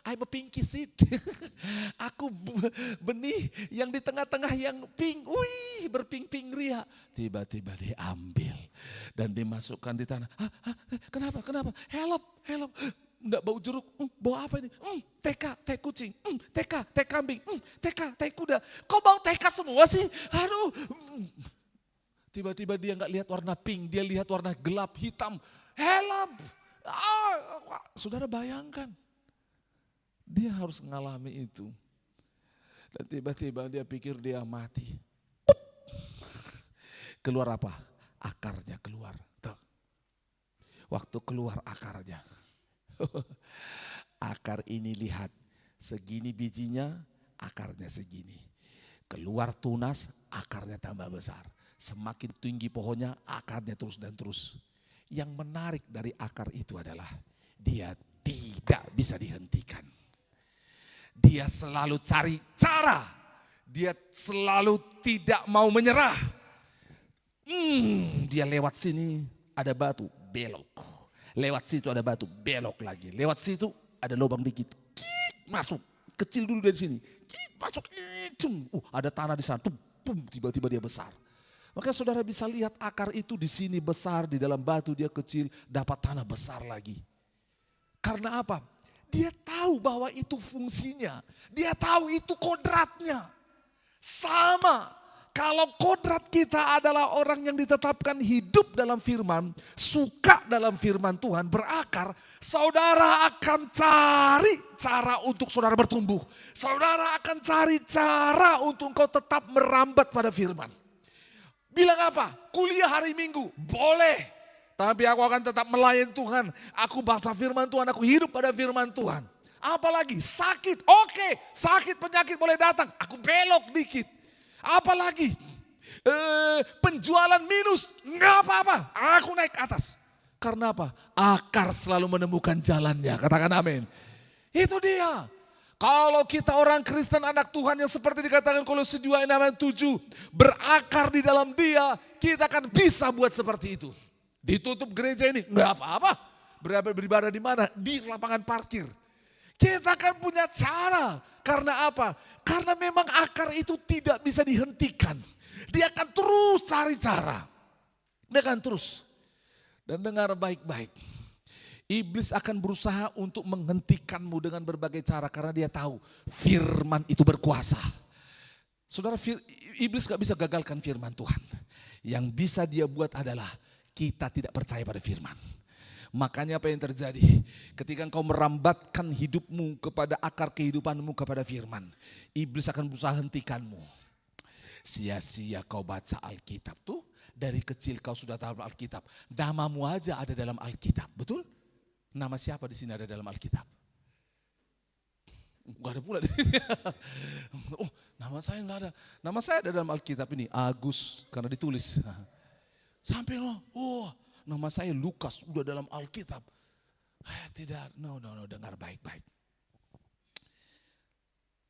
I'm a pinky seed. Aku benih yang di tengah-tengah yang pink, wih, berping-ping ria. Tiba-tiba diambil dan dimasukkan di tanah. Kenapa? Help. Enggak bau jeruk, bau apa ini? TK, kucing, TK, kambing, TK, kuda. Kok bau TK semua sih? Aduh. Tiba-tiba dia enggak lihat warna pink, dia lihat warna gelap, hitam. Help. Saudara bayangkan. Dia harus mengalami itu. Dan tiba-tiba dia pikir dia mati. Keluar apa? Akarnya keluar. Tuh. Waktu keluar akarnya. Akar ini lihat, segini bijinya, akarnya segini. Keluar tunas, akarnya tambah besar. Semakin tinggi pohonnya, akarnya terus dan terus. Yang menarik dari akar itu adalah dia tidak bisa dihentikan. Dia selalu cari cara. Dia selalu tidak mau menyerah. Dia lewat sini ada batu, belok. Lewat situ ada batu, belok lagi. Lewat situ ada lubang dikit, masuk. Kecil dulu dari sini, masuk. Ada tanah di sana, tiba-tiba dia besar. Maka saudara bisa lihat akar itu di sini besar, di dalam batu dia kecil, dapat tanah besar lagi. Karena apa? Dia tahu bahwa itu fungsinya. Dia tahu itu kodratnya. Sama. Kalau kodrat kita adalah orang yang ditetapkan hidup dalam firman, suka dalam firman Tuhan, berakar, saudara akan cari cara untuk saudara bertumbuh. Saudara akan cari cara untuk engkau tetap merambat pada firman. Bilang apa? Kuliah hari Minggu, boleh. Tapi aku akan tetap melayani Tuhan. Aku baca firman Tuhan, aku hidup pada firman Tuhan. Apalagi sakit, oke, sakit penyakit boleh datang, aku belok dikit. Apalagi penjualan minus, nggak apa-apa, aku naik atas. Karena apa? Akar selalu menemukan jalannya, katakan amin. Itu dia. Kalau kita orang Kristen anak Tuhan yang seperti dikatakan Kolose 2 ayat 7, berakar di dalam dia, kita akan bisa buat seperti itu. Ditutup gereja ini, nggak apa-apa. Beribadah di mana? Di lapangan parkir. Kita akan punya cara. Karena apa? Karena memang akar itu tidak bisa dihentikan. Dia akan terus cari cara. Dia akan terus. Dan dengar baik-baik. Iblis akan berusaha untuk menghentikanmu dengan berbagai cara. Karena dia tahu firman itu berkuasa. Saudara, iblis gak bisa gagalkan firman Tuhan. Yang bisa dia buat adalah kita tidak percaya pada firman. Makanya apa yang terjadi? Ketika engkau merambatkan hidupmu kepada akar kehidupanmu kepada firman, iblis akan berusaha hentikanmu. Sia-sia kau baca Alkitab tuh, dari kecil kau sudah tahu Alkitab. Namamu aja ada dalam Alkitab, betul? Nama siapa di sini ada dalam Alkitab? Gak ada pula di sini. Oh, nama saya nggak ada. Nama saya ada dalam Alkitab ini, Agus, karena ditulis. Sampai loh, nama saya Lukas, udah dalam Alkitab. Tidak, no, dengar baik-baik.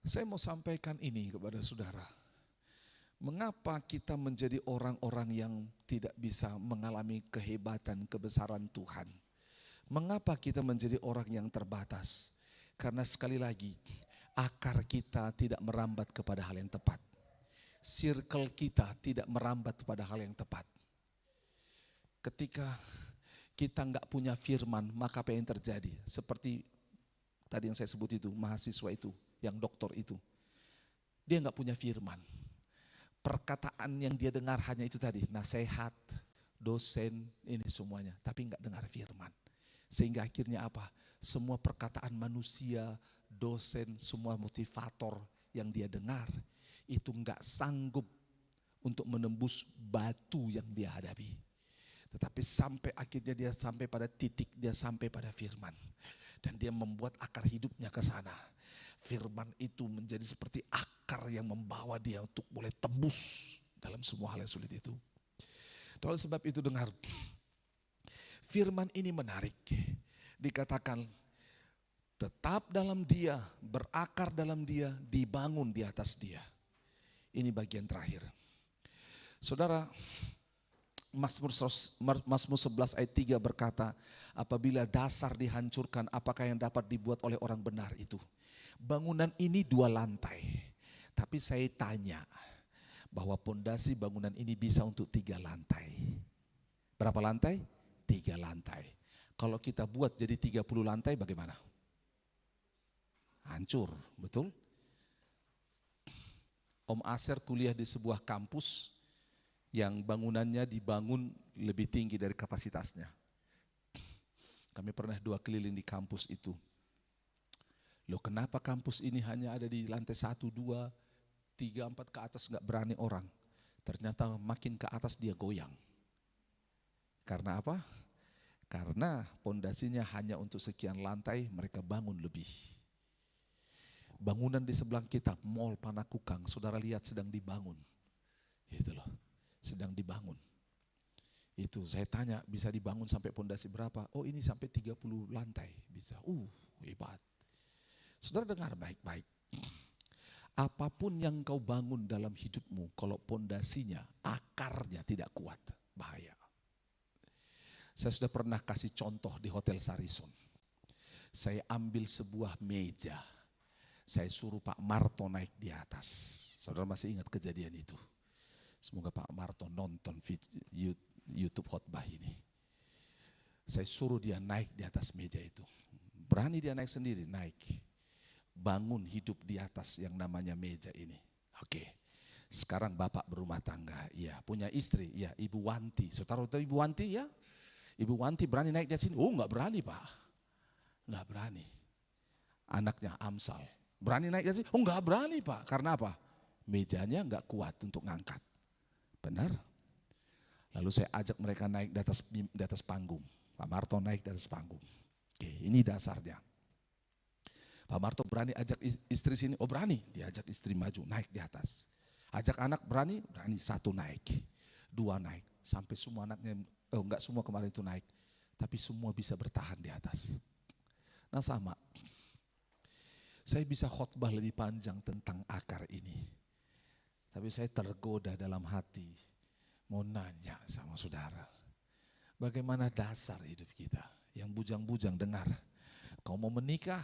Saya mau sampaikan ini kepada saudara. Mengapa kita menjadi orang-orang yang tidak bisa mengalami kehebatan, kebesaran Tuhan? Mengapa kita menjadi orang yang terbatas? Karena sekali lagi, akar kita tidak merambat kepada hal yang tepat. Circle kita tidak merambat kepada hal yang tepat. Ketika kita nggak punya firman, maka apa yang terjadi? Seperti tadi yang saya sebut itu, mahasiswa itu, yang doktor itu. Dia nggak punya firman. Perkataan yang dia dengar hanya itu tadi, nasihat, dosen, ini semuanya. Tapi nggak dengar firman. Sehingga akhirnya apa? semua perkataan manusia, dosen, semua motivator yang dia dengar, itu enggak sanggup untuk menembus batu yang dia hadapi. Tetapi sampai akhirnya dia sampai pada titik, dia sampai pada firman. Dan dia membuat akar hidupnya ke sana. Firman itu menjadi seperti akar yang membawa dia untuk boleh tembus dalam semua hal yang sulit itu. Dan oleh sebab itu dengar, firman ini menarik. Dikatakan tetap dalam dia, berakar dalam dia, dibangun di atas dia. Ini bagian terakhir. Saudara, Mazmur 11 ayat 3 berkata, apabila dasar dihancurkan, apakah yang dapat dibuat oleh orang benar itu? Bangunan ini 2 lantai, tapi saya tanya bahwa pondasi bangunan ini bisa untuk 3 lantai. Berapa lantai? 3 lantai. Kalau kita buat jadi 30 lantai bagaimana? Hancur, betul? Om Aser kuliah di sebuah kampus yang bangunannya dibangun lebih tinggi dari kapasitasnya. Kami pernah 2 keliling di kampus itu. Loh, kenapa kampus ini hanya ada di lantai 1, 2, 3, 4 ke atas gak berani orang. Ternyata makin ke atas dia goyang. Karena apa? Karena pondasinya hanya untuk sekian lantai, mereka bangun lebih. Bangunan di sebelah kita, Mall Panakukang, saudara lihat sedang dibangun. Gitu loh. Sedang dibangun. Itu saya tanya, bisa dibangun sampai pondasi berapa? Oh, ini sampai 30 lantai bisa. Hebat. Saudara dengar baik-baik. Apapun yang kau bangun dalam hidupmu, kalau pondasinya, akarnya tidak kuat, bahaya. Saya sudah pernah kasih contoh di Hotel Sarison. Saya ambil sebuah meja, saya suruh Pak Marto naik di atas. Saudara masih ingat kejadian itu? Semoga Pak Marto nonton YouTube khotbah ini. Saya suruh dia naik di atas meja itu. Berani dia naik sendiri, naik. Bangun hidup di atas yang namanya meja ini. Oke. Sekarang Bapak berumah tangga, ya, punya istri, ya, Ibu Wanti. Saudara tahu Ibu Wanti, ya? Ibu Wanti berani naik di sini? Oh, enggak berani, Pak. Enggak berani. Anaknya Amsal, berani naik di sini? Oh, enggak berani, Pak. Karena apa? Mejanya enggak kuat untuk ngangkat. Benar. Lalu saya ajak mereka naik di atas panggung. Pak Marto naik di atas panggung. Oke, ini dasarnya. Pak Marto berani ajak istri sini, oh berani. Dia ajak istri maju, naik di atas. Ajak anak berani, 1 naik. 2 naik. Sampai semua anaknya, enggak semua kemarin itu naik. Tapi semua bisa bertahan di atas. Nah sama. Saya bisa khotbah lebih panjang tentang akar ini. Tapi saya tergoda dalam hati, mau nanya sama saudara, bagaimana dasar hidup kita? Yang bujang-bujang dengar, kau mau menikah,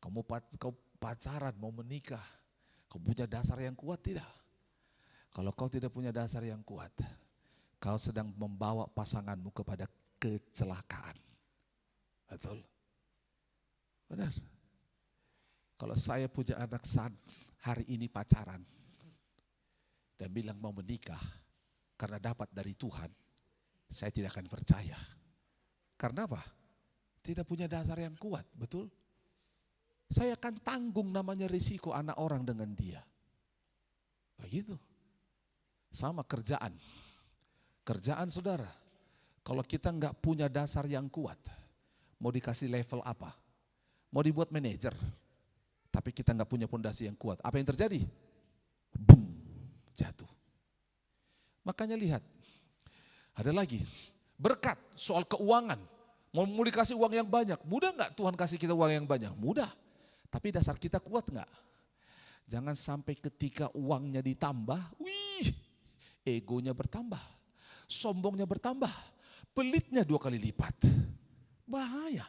kau pacaran, mau menikah, kau punya dasar yang kuat tidak? Kalau kau tidak punya dasar yang kuat, kau sedang membawa pasanganmu kepada kecelakaan. Betul? Benar. Kalau saya punya anak hari ini pacaran, dan bilang mau menikah karena dapat dari Tuhan, saya tidak akan percaya. Karena apa? Tidak punya dasar yang kuat, betul? Saya akan tanggung namanya risiko anak orang dengan dia. Begitu. Sama kerjaan. Kerjaan saudara, kalau kita enggak punya dasar yang kuat, mau dikasih level apa? Mau dibuat manajer, tapi kita enggak punya pondasi yang kuat. Apa yang terjadi? Boom. Jatuh. Makanya lihat, ada lagi berkat soal keuangan. Mau dikasih uang yang banyak, mudah nggak Tuhan kasih kita uang yang banyak? Mudah. Tapi dasar kita kuat nggak? Jangan sampai ketika uangnya ditambah, egonya bertambah, sombongnya bertambah, pelitnya 2 kali lipat. Bahaya.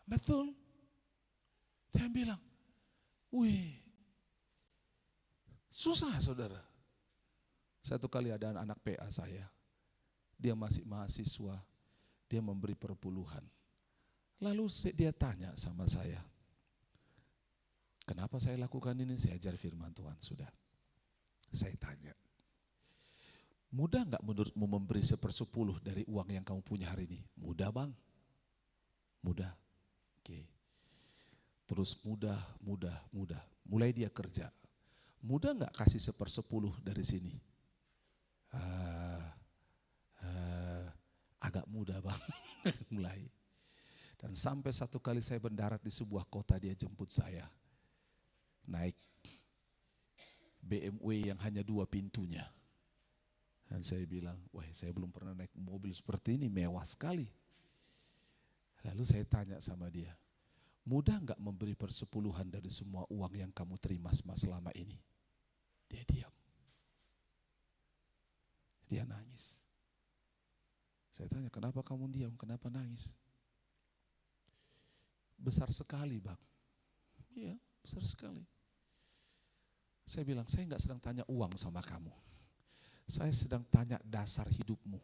Betul. Dia bilang, susah saudara. Satu kali ada anak PA saya, dia masih mahasiswa, dia memberi perpuluhan. Lalu dia tanya sama saya, kenapa saya lakukan ini? Saya ajar firman Tuhan, sudah. Saya tanya, mudah gak menurutmu memberi 1/10 dari uang yang kamu punya hari ini? Mudah bang, mudah. Oke. Terus mudah. Mulai dia kerja. Mudah nggak kasih 1/10 dari sini? Agak mudah bang, mulai. Dan sampai satu kali saya mendarat di sebuah kota, dia jemput saya. Naik BMW yang hanya 2 pintunya. Dan saya bilang, wah saya belum pernah naik mobil seperti ini, mewah sekali. Lalu saya tanya sama dia, mudah nggak memberi persepuluhan dari semua uang yang kamu terima selama ini? Dia diam. Dia nangis. Saya tanya, kenapa kamu diam? Kenapa nangis? Besar sekali bang. Iya, besar sekali. Saya bilang, saya nggak sedang tanya uang sama kamu. Saya sedang tanya dasar hidupmu.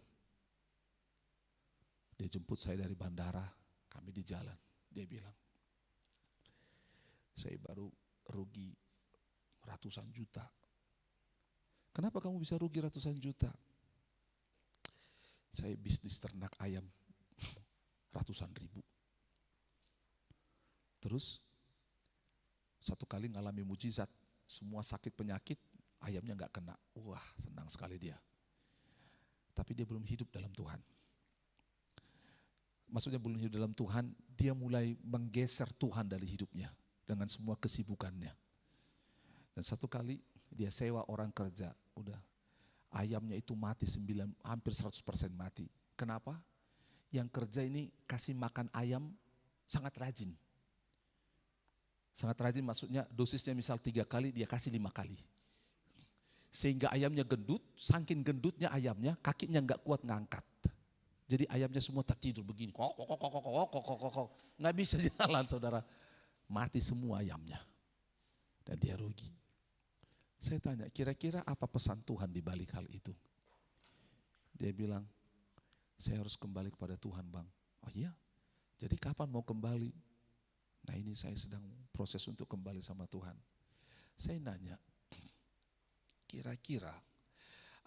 Dia jemput saya dari bandara, kami di jalan. Dia bilang, saya baru rugi ratusan juta. Kenapa kamu bisa rugi ratusan juta? Saya bisnis ternak ayam ratusan ribu. Terus satu kali ngalami mujizat, semua sakit penyakit ayamnya nggak kena. Wah, senang sekali dia. Tapi dia belum hidup dalam Tuhan. Maksudnya belum hidup dalam Tuhan, dia mulai menggeser Tuhan dari hidupnya dengan semua kesibukannya. Dan satu kali dia sewa orang kerja, udah ayamnya itu mati hampir 100% mati. Kenapa? Yang kerja ini kasih makan ayam sangat rajin. Sangat rajin maksudnya dosisnya misal 3 kali, dia kasih 5 kali. Sehingga ayamnya gendut, saking gendutnya ayamnya, kakinya nggak kuat ngangkat. Jadi ayamnya semua tak tidur begini, kok. Nggak bisa jalan saudara. Mati semua ayamnya. Dan dia rugi. Saya tanya, kira-kira apa pesan Tuhan di balik hal itu? Dia bilang, saya harus kembali kepada Tuhan bang. Oh iya, jadi kapan mau kembali? Nah ini saya sedang proses untuk kembali sama Tuhan. Saya nanya, kira-kira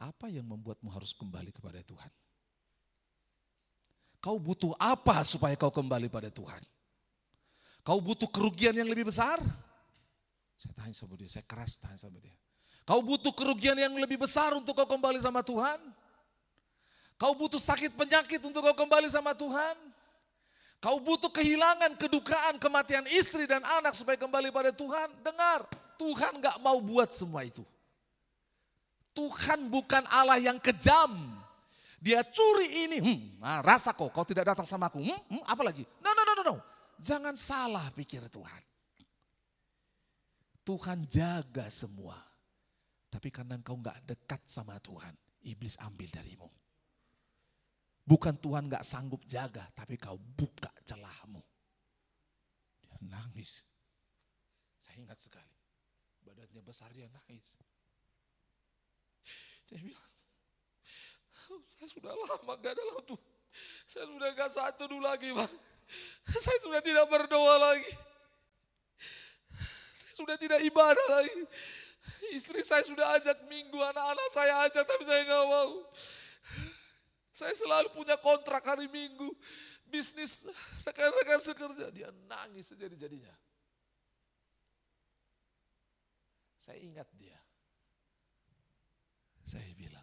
apa yang membuatmu harus kembali kepada Tuhan? Kau butuh apa supaya kau kembali pada Tuhan? Kau butuh kerugian yang lebih besar? Saya tanya sama dia, saya keras tanya sama dia. Kau butuh kerugian yang lebih besar untuk kau kembali sama Tuhan? Kau butuh sakit penyakit untuk kau kembali sama Tuhan? Kau butuh kehilangan, kedukaan, kematian istri dan anak supaya kembali pada Tuhan? Dengar, Tuhan gak mau buat semua itu. Tuhan bukan Allah yang kejam. Dia curi ini, rasa kau tidak datang sama aku, apa lagi? No. Jangan salah pikir Tuhan. Tuhan jaga semua. Tapi karena engkau gak dekat sama Tuhan, iblis ambil darimu. Bukan Tuhan gak sanggup jaga, tapi kau buka celahmu. Dia nangis. Saya ingat sekali, badannya besar dia nangis. Dia bilang, saya sudah lama gak dalam Tuhan. Saya sudah gak satu dulu lagi bang. Saya sudah tidak berdoa lagi. Saya sudah tidak ibadah lagi. Istri saya sudah ajak minggu, anak-anak saya ajak tapi saya gak mau. Saya selalu punya kontrak hari Minggu. Bisnis rekan-rekan sekerja. Dia nangis sejadi-jadinya. Saya ingat dia. Saya bilang,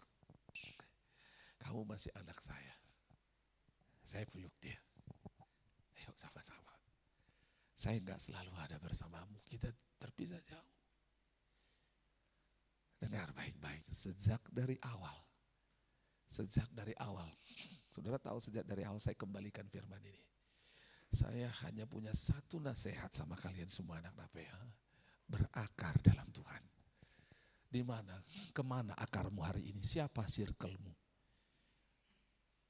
kamu masih anak saya. Saya peluk dia. Ayo sama-sama. Saya enggak selalu ada bersamamu. Kita terpisah jauh. Dengar baik-baik. Sejak dari awal. Saudara tahu sejak dari awal saya kembalikan firman ini. Saya hanya punya satu nasihat sama kalian semua anak-anak PH. Berakar dalam Tuhan. Di mana? Kemana akarmu hari ini? Siapa circlemu?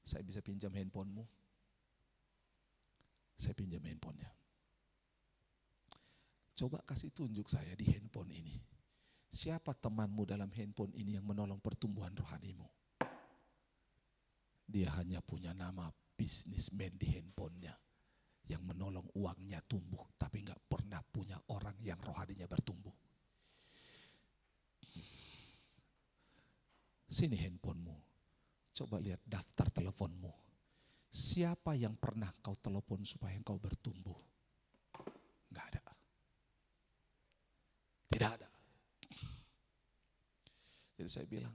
Saya bisa pinjam handphonemu? Saya pinjam handphonenya. Coba kasih tunjuk saya di handphone ini. Siapa temanmu dalam handphone ini yang menolong pertumbuhan rohanimu? Dia hanya punya nama bisnismen di handphonenya yang menolong uangnya tumbuh, tapi nggak pernah punya orang yang rohaninya bertumbuh. Sini handphonemu, coba lihat daftar teleponmu. Siapa yang pernah kau telepon supaya engkau bertumbuh? Jadi saya bilang,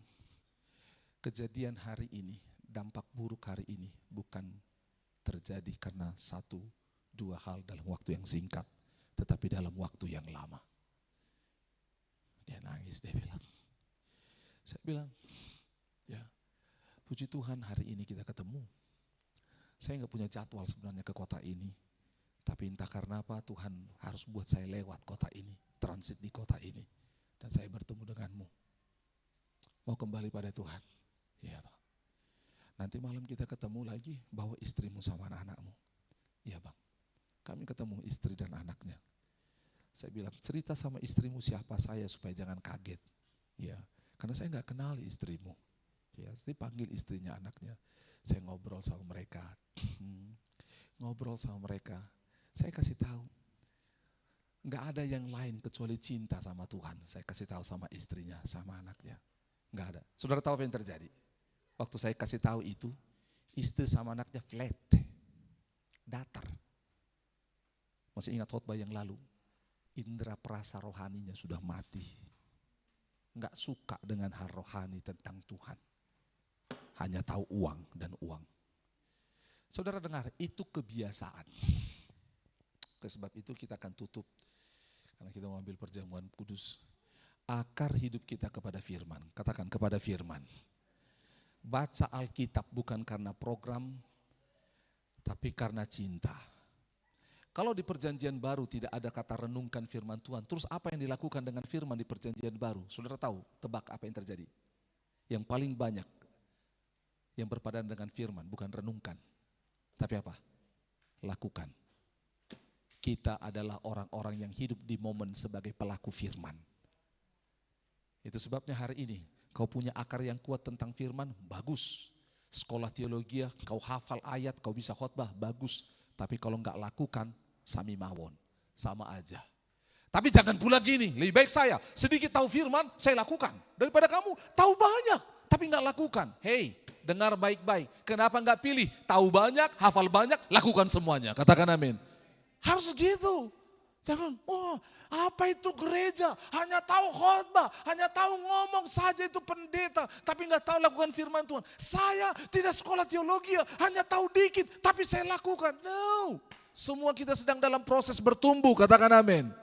kejadian hari ini, dampak buruk hari ini bukan terjadi karena satu, dua hal dalam waktu yang singkat, tetapi dalam waktu yang lama. Dia nangis, dia bilang. Saya bilang, ya puji Tuhan hari ini kita ketemu. Saya gak punya jadwal sebenarnya ke kota ini, tapi entah karena apa Tuhan harus buat saya lewat kota ini, transit di kota ini, dan saya bertemu denganmu. Mau kembali pada Tuhan? Iya Bang. Nanti malam kita ketemu lagi, bawa istrimu sama anak-anakmu. Iya Bang. Kami ketemu istri dan anaknya. Saya bilang, cerita sama istrimu siapa saya supaya jangan kaget. Ya, karena saya nggak kenal istrimu. Ya, saya panggil istrinya, anaknya. Saya ngobrol sama mereka. Ngobrol sama mereka. Saya kasih tahu, nggak ada yang lain kecuali cinta sama Tuhan. Saya kasih tahu sama istrinya, sama anaknya. Nggak ada. Saudara tahu apa yang terjadi? Waktu saya kasih tahu itu, istri sama anaknya flat, datar. Masih ingat khotbah yang lalu? Indra perasa rohaninya sudah mati. Nggak suka dengan hal rohani tentang Tuhan. Hanya tahu uang dan uang. Saudara dengar, itu kebiasaan. Oleh sebab itu kita akan tutup, karena kita mau ambil perjamuan kudus. Akar hidup kita kepada firman. Katakan, kepada firman. Baca Alkitab bukan karena program, tapi karena cinta. Kalau di perjanjian baru tidak ada kata renungkan firman Tuhan, terus apa yang dilakukan dengan firman di perjanjian baru? Saudara tahu, tebak apa yang terjadi? Yang paling banyak yang berpadan dengan firman, bukan renungkan, tapi apa? Lakukan. Kita adalah orang-orang yang hidup di momen sebagai pelaku firman. Itu sebabnya hari ini kau punya akar yang kuat tentang firman, bagus. Sekolah teologi, kau hafal ayat, kau bisa khotbah, bagus. Tapi kalau enggak lakukan, sami mawon, sama aja. Tapi jangan pula gini, lebih baik saya sedikit tahu firman, saya lakukan. Daripada kamu tahu banyak, tapi enggak lakukan. Hey, dengar baik-baik, kenapa enggak pilih? Tahu banyak, hafal banyak, lakukan semuanya. Katakan amin. Harus gitu. Jangan, apa itu gereja? Hanya tahu khotbah, hanya tahu ngomong saja itu pendeta, tapi nggak tahu lakukan firman Tuhan. Saya tidak sekolah teologi, hanya tahu dikit, tapi saya lakukan. No, semua kita sedang dalam proses bertumbuh, katakan amin.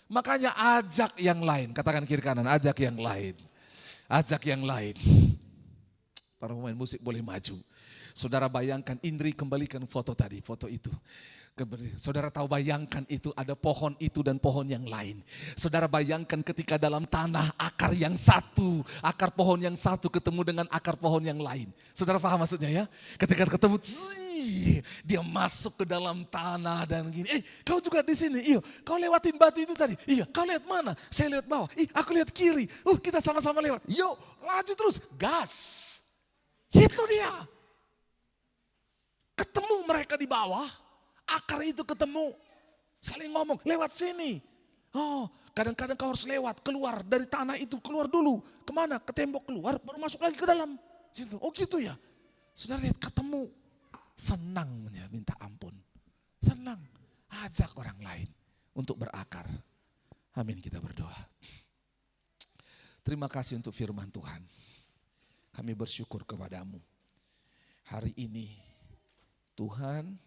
Makanya ajak yang lain, katakan kiri kanan, ajak yang lain. Ajak yang lain. Para pemain musik boleh maju. Saudara bayangkan, Indri kembalikan foto tadi, foto itu. Saudara tahu, bayangkan itu ada pohon itu dan pohon yang lain. Saudara bayangkan ketika dalam tanah akar yang satu, akar pohon yang satu ketemu dengan akar pohon yang lain. Saudara paham maksudnya ya? Ketika ketemu, dia masuk ke dalam tanah dan gini. Kau juga di sini. Iya, kau lewatin batu itu tadi. Iya, kau lihat mana? Saya lihat bawah. Aku lihat kiri. Kita sama-sama lewat. Yuk, laju terus. Gas. Itu dia. Ketemu mereka di bawah. Akar itu ketemu, saling ngomong, lewat sini. Kadang-kadang kau harus lewat, keluar dari tanah itu, keluar dulu. Kemana? Ke tembok, keluar, baru masuk lagi ke dalam. Gitu. Oh gitu ya. Sudah lihat, ketemu. Senangnya minta ampun. Senang. Ajak orang lain untuk berakar. Amin, kita berdoa. Terima kasih untuk firman Tuhan. Kami bersyukur kepadamu. Hari ini, Tuhan,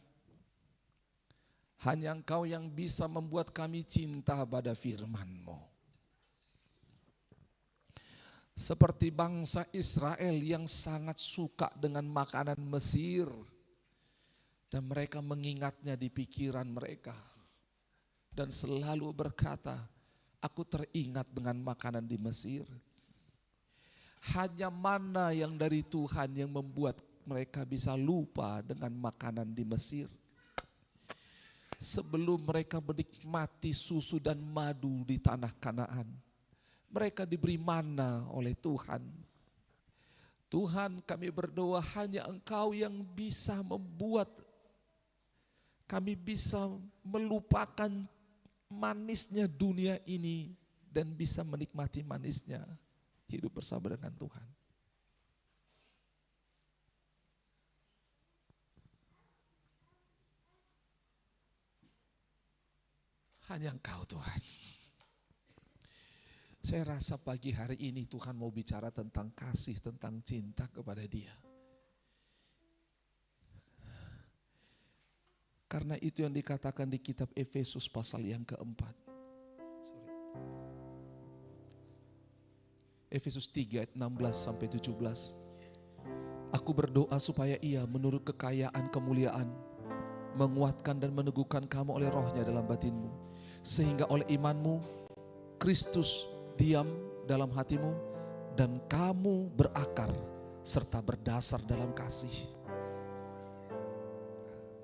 hanya Engkau yang bisa membuat kami cinta pada firman-Mu. Seperti bangsa Israel yang sangat suka dengan makanan Mesir. Dan mereka mengingatnya di pikiran mereka. Dan selalu berkata, aku teringat dengan makanan di Mesir. Hanya mana yang dari Tuhan yang membuat mereka bisa lupa dengan makanan di Mesir. Sebelum mereka menikmati susu dan madu di tanah Kanaan, mereka diberi mana oleh Tuhan. Tuhan, kami berdoa hanya Engkau yang bisa membuat kami bisa melupakan manisnya dunia ini dan bisa menikmati manisnya hidup bersama dengan Tuhan. Hanya Engkau Tuhan. Saya rasa pagi hari ini Tuhan mau bicara tentang kasih, tentang cinta kepada Dia. Karena itu yang dikatakan di kitab Efesus pasal yang keempat. Efesus 3 ayat 16 sampai 17. Aku berdoa supaya Ia menurut kekayaan kemuliaan menguatkan dan meneguhkan kamu oleh rohnya dalam batinmu. Sehingga oleh imanmu Kristus diam dalam hatimu dan kamu berakar serta berdasar dalam kasih.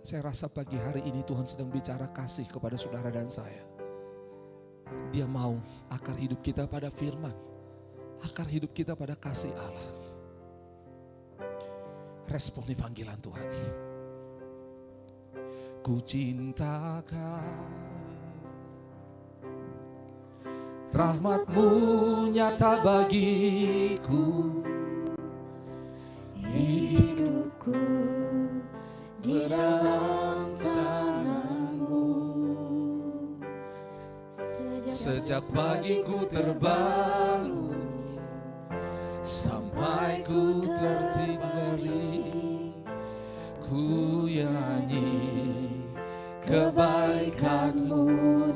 Saya rasa pagi hari ini Tuhan sedang bicara kasih kepada saudara dan saya. Dia mau akar hidup kita pada firman, akar hidup kita pada kasih Allah. Responi panggilan Tuhan. Ku cintakan rahmat-Mu nyata bagiku, hidupku di dalam tangan-Mu. Sejak pagi ku terbangun sampai ku tertidur, ku nyanyi kebaikan-Mu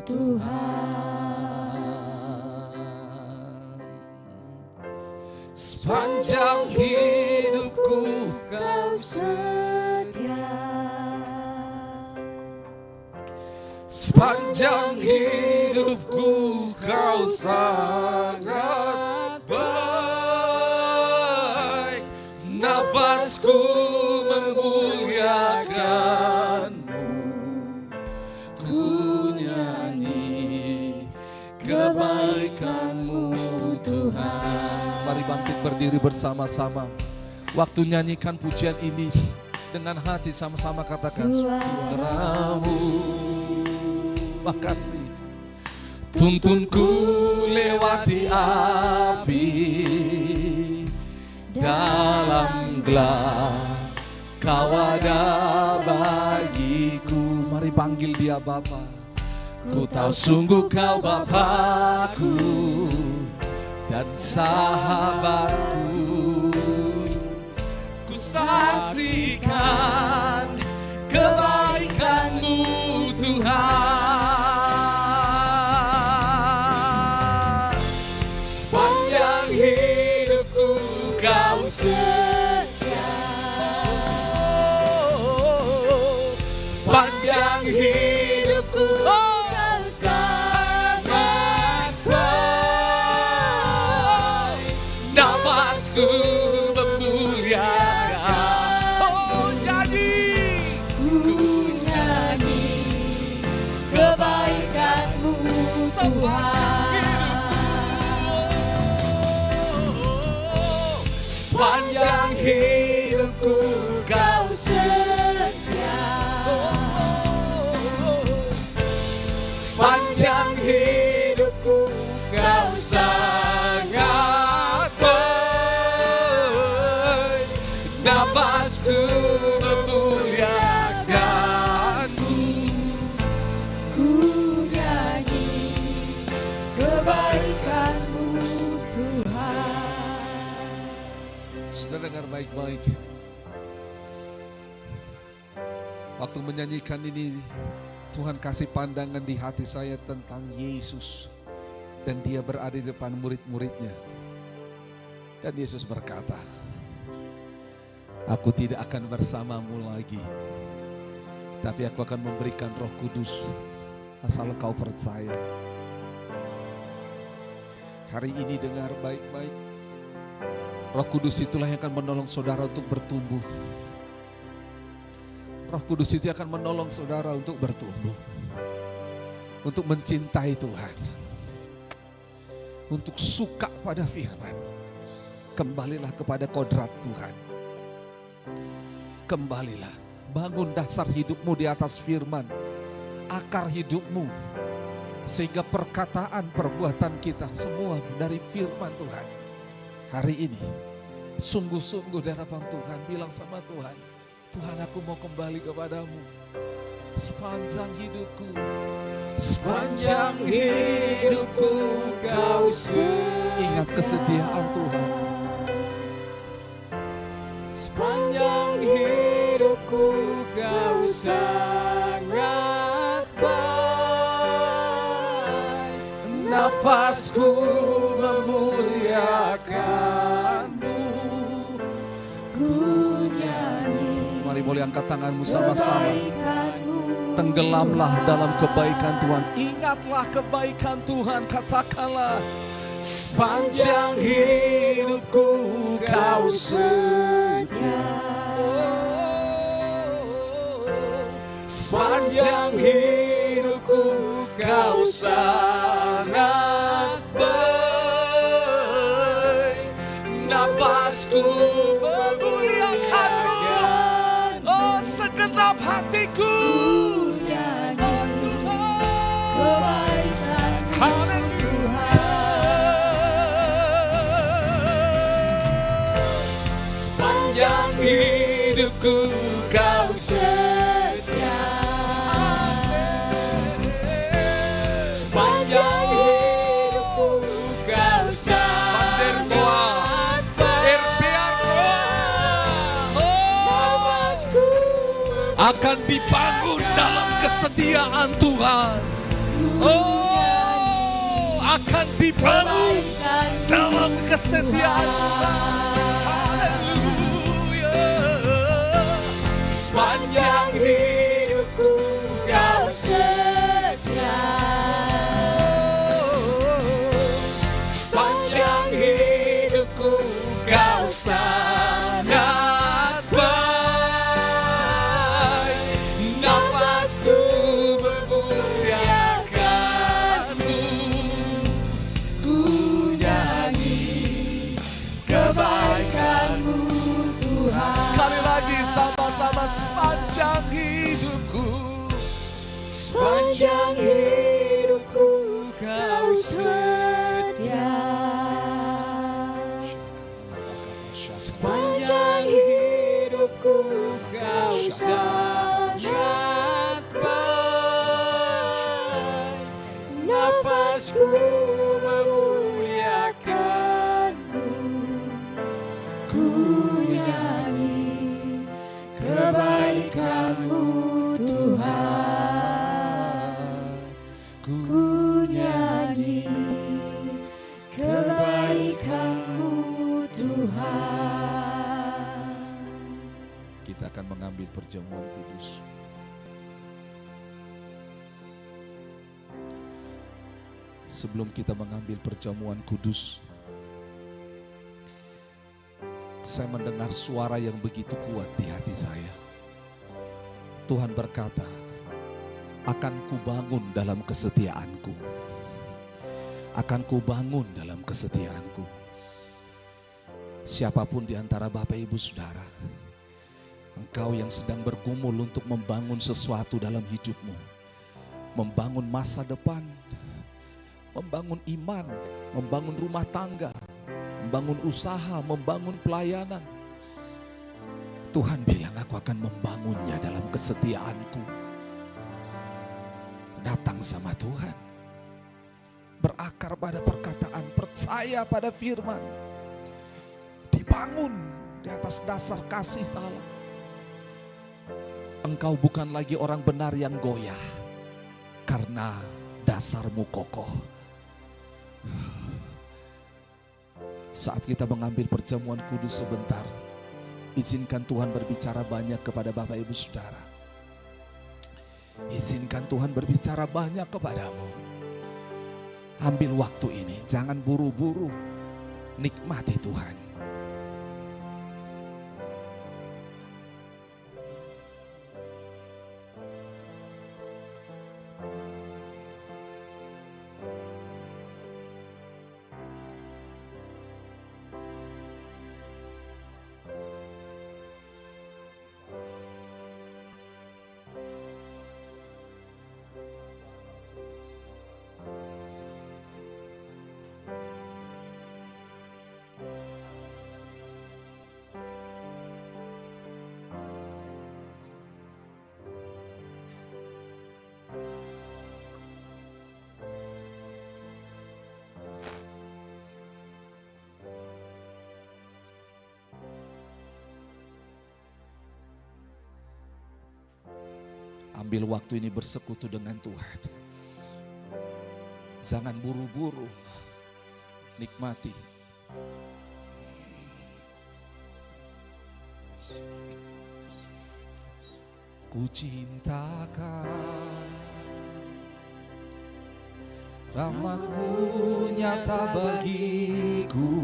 Tuhan. Sepanjang hidupku Kau setia, sepanjang hidupku Kau sangat baik. Nafasku memuliakan-Mu, ku nyanyi kebaikan-Mu Tuhan. Mari bangkit berdiri bersama-sama. Waktu nyanyikan pujian ini dengan hati sama-sama katakan suaramu. Makasih. Tuntunku lewati api, dalam gelap Kau ada bagiku. Mari panggil Dia Bapa. Ku tahu sungguh Kau Bapakku dan sahabatku. Ku saksikan kebaikan-Mu Tuhan. Sepanjang hidupku Kau setia, sepanjang hidupku Kau sangat baik. Nafasku memuliakan, oh jadi ku nyanyi kebaikan-Mu Tuhan. Sepanjang hidupku Kau setia, sepanjang hidupku Kau sangat baik. Nafasku memuliakan-Mu, ku nyanyi kebaikan-Mu Tuhan. Sudah dengar baik-baik. Waktu menyanyikan ini, Tuhan kasih pandangan di hati saya tentang Yesus. Dan Dia berada di depan murid-muridnya. Dan Yesus berkata, aku tidak akan bersamamu lagi, tapi aku akan memberikan Roh Kudus asal kau percaya. Hari ini dengar baik-baik. Roh Kudus itulah yang akan menolong saudara untuk bertumbuh. Roh Kudus itu akan menolong saudara untuk bertumbuh, untuk mencintai Tuhan, untuk suka pada firman. Kembalilah kepada kodrat Tuhan. Kembalilah, bangun dasar hidupmu di atas firman, akar hidupmu, sehingga perkataan perbuatan kita semua dari firman Tuhan. Hari ini sungguh-sungguh di hadapan Tuhan, bilang sama Tuhan, Tuhan aku mau kembali kepadamu. sepanjang hidupku, sepanjang hidupku kau ingat kesetiaan Tuhan. Sepanjang hidupku kau sangat baik. Nafasku memuliakanmu. Ku nyanyi Mari boleh angkat tanganmu sama-sama. kebaikanmu. Tenggelamlah dalam kebaikan Tuhan. Ingatlah kebaikan Tuhan. Katakanlah, sepanjang hidupku kau setia. Sepanjang hidupku kau sangat baik. Nafasku memuliakanmu. Oh, segenap hatiku. Hidupku kau setia. Sepanjang hidupku kau sangat nafasku akan dibangun dalam kesetiaan Tuhan. Oh, akan dibangun dalam kesetiaan Tuhan. sepanjang hidupku kau setia. Sepanjang hidupku kau sangat baik. Nafasku memuliakanmu. Ku nyanyi kebaikanmu Tuhan. Sekali lagi sama-sama, sepanjang hidupku. Sepanjang hidupku kau setia. Sepanjang hidupku kau sangat baik. Nafasku memuliakanmu. Ku nyanyi kebaikanmu Tuhan. Ku nyanyi kebaikanmu Tuhan. Kita akan mengambil perjamuan kudus. Sebelum kita mengambil perjamuan kudus, saya mendengar suara yang begitu kuat di hati saya. Tuhan berkata, akan kubangun dalam kesetiaanku. Akan kubangun dalam kesetiaanku. Siapapun di antara Bapak Ibu Saudara, engkau yang sedang bergumul untuk membangun sesuatu dalam hidupmu, membangun masa depan, membangun iman, membangun rumah tangga, membangun usaha, membangun pelayanan. Tuhan bilang, aku akan membangunnya dalam kesetiaanku. Datang sama Tuhan, berakar pada perkataan, percaya pada firman, dibangun di atas dasar kasih Allah. Engkau bukan lagi orang benar yang goyah, karena dasarmu kokoh. Saat kita mengambil perjamuan kudus sebentar, izinkan Tuhan berbicara banyak kepada Bapak Ibu Saudara. Izinkan Tuhan berbicara banyak kepadamu. Ambil waktu ini, jangan buru-buru, nikmati Tuhan. Ambil waktu ini bersekutu dengan Tuhan. Jangan buru-buru, nikmati. Ku cintakan rahmat-Mu nyata bagiku,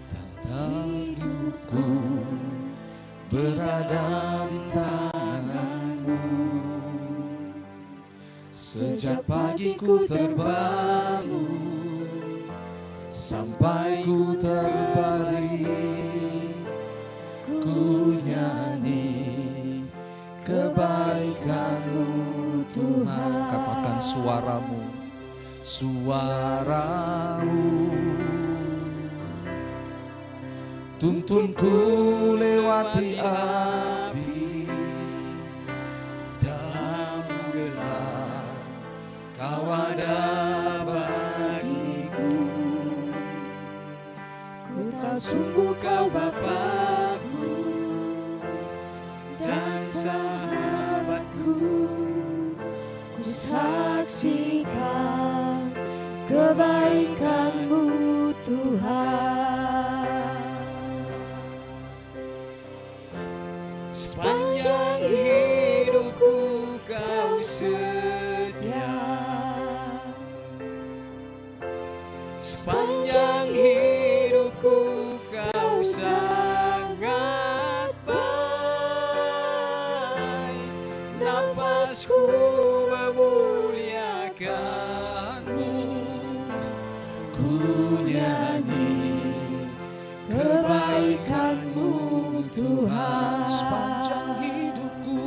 dan hidupku berada di tangan-Mu. Sejak pagi ku terbangun sampai ku terbaring, ku nyanyi kebaikan-Mu Tuhan. Katakan suaramu, suaramu tuntunku lewati api dan gelap, Kau ada bagiku. Ku tahu sungguh Kau Bapa-Ku dan sahabatku. Ku saksikan kebaikan-Mu Tuhan. Sepanjang hidupku Kau setia, sepanjang hidupku Kau sangat baik. Nafasku memuliakan-Mu, ku nyanyi kebaikan-Mu Tuhan. Sepanjang hidupku,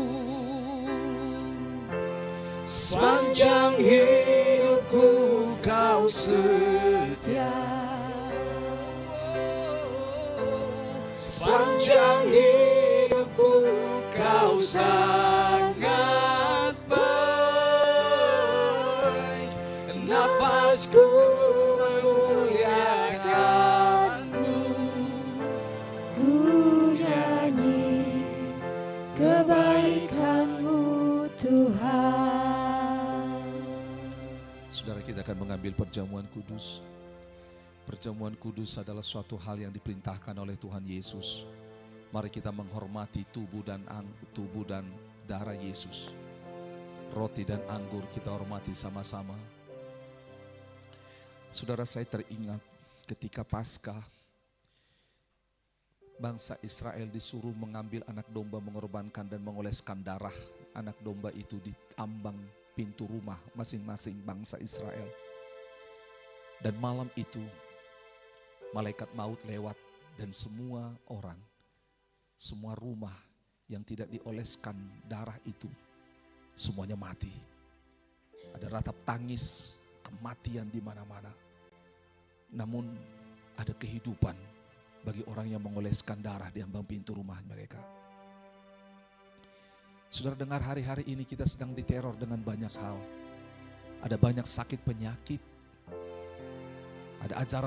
Sepanjang hidupku Kau setia, sepanjang hidupku Kau sangat baik. Nafasku memuliakan-Mu, ku nyanyi kebaikan-Mu Tuhan. saudara, kita akan mengambil perjamuan kudus. Perjamuan kudus adalah suatu hal yang diperintahkan oleh Tuhan Yesus. Mari kita menghormati tubuh dan darah Yesus. Roti dan anggur kita hormati sama-sama. Saudara, saya teringat ketika Paskah, bangsa Israel disuruh mengambil anak domba, mengorbankan dan mengoleskan darah anak domba itu di ambang pintu rumah masing-masing bangsa Israel. Dan malam itu malaikat maut lewat dan semua orang, semua rumah yang tidak dioleskan darah itu semuanya mati. Ada ratap tangis, kematian di mana-mana. Namun ada kehidupan bagi orang yang mengoleskan darah di ambang pintu rumah mereka. Saudara, dengar, hari-hari ini kita sedang diteror dengan banyak hal. Ada banyak sakit penyakit. Ada ajaran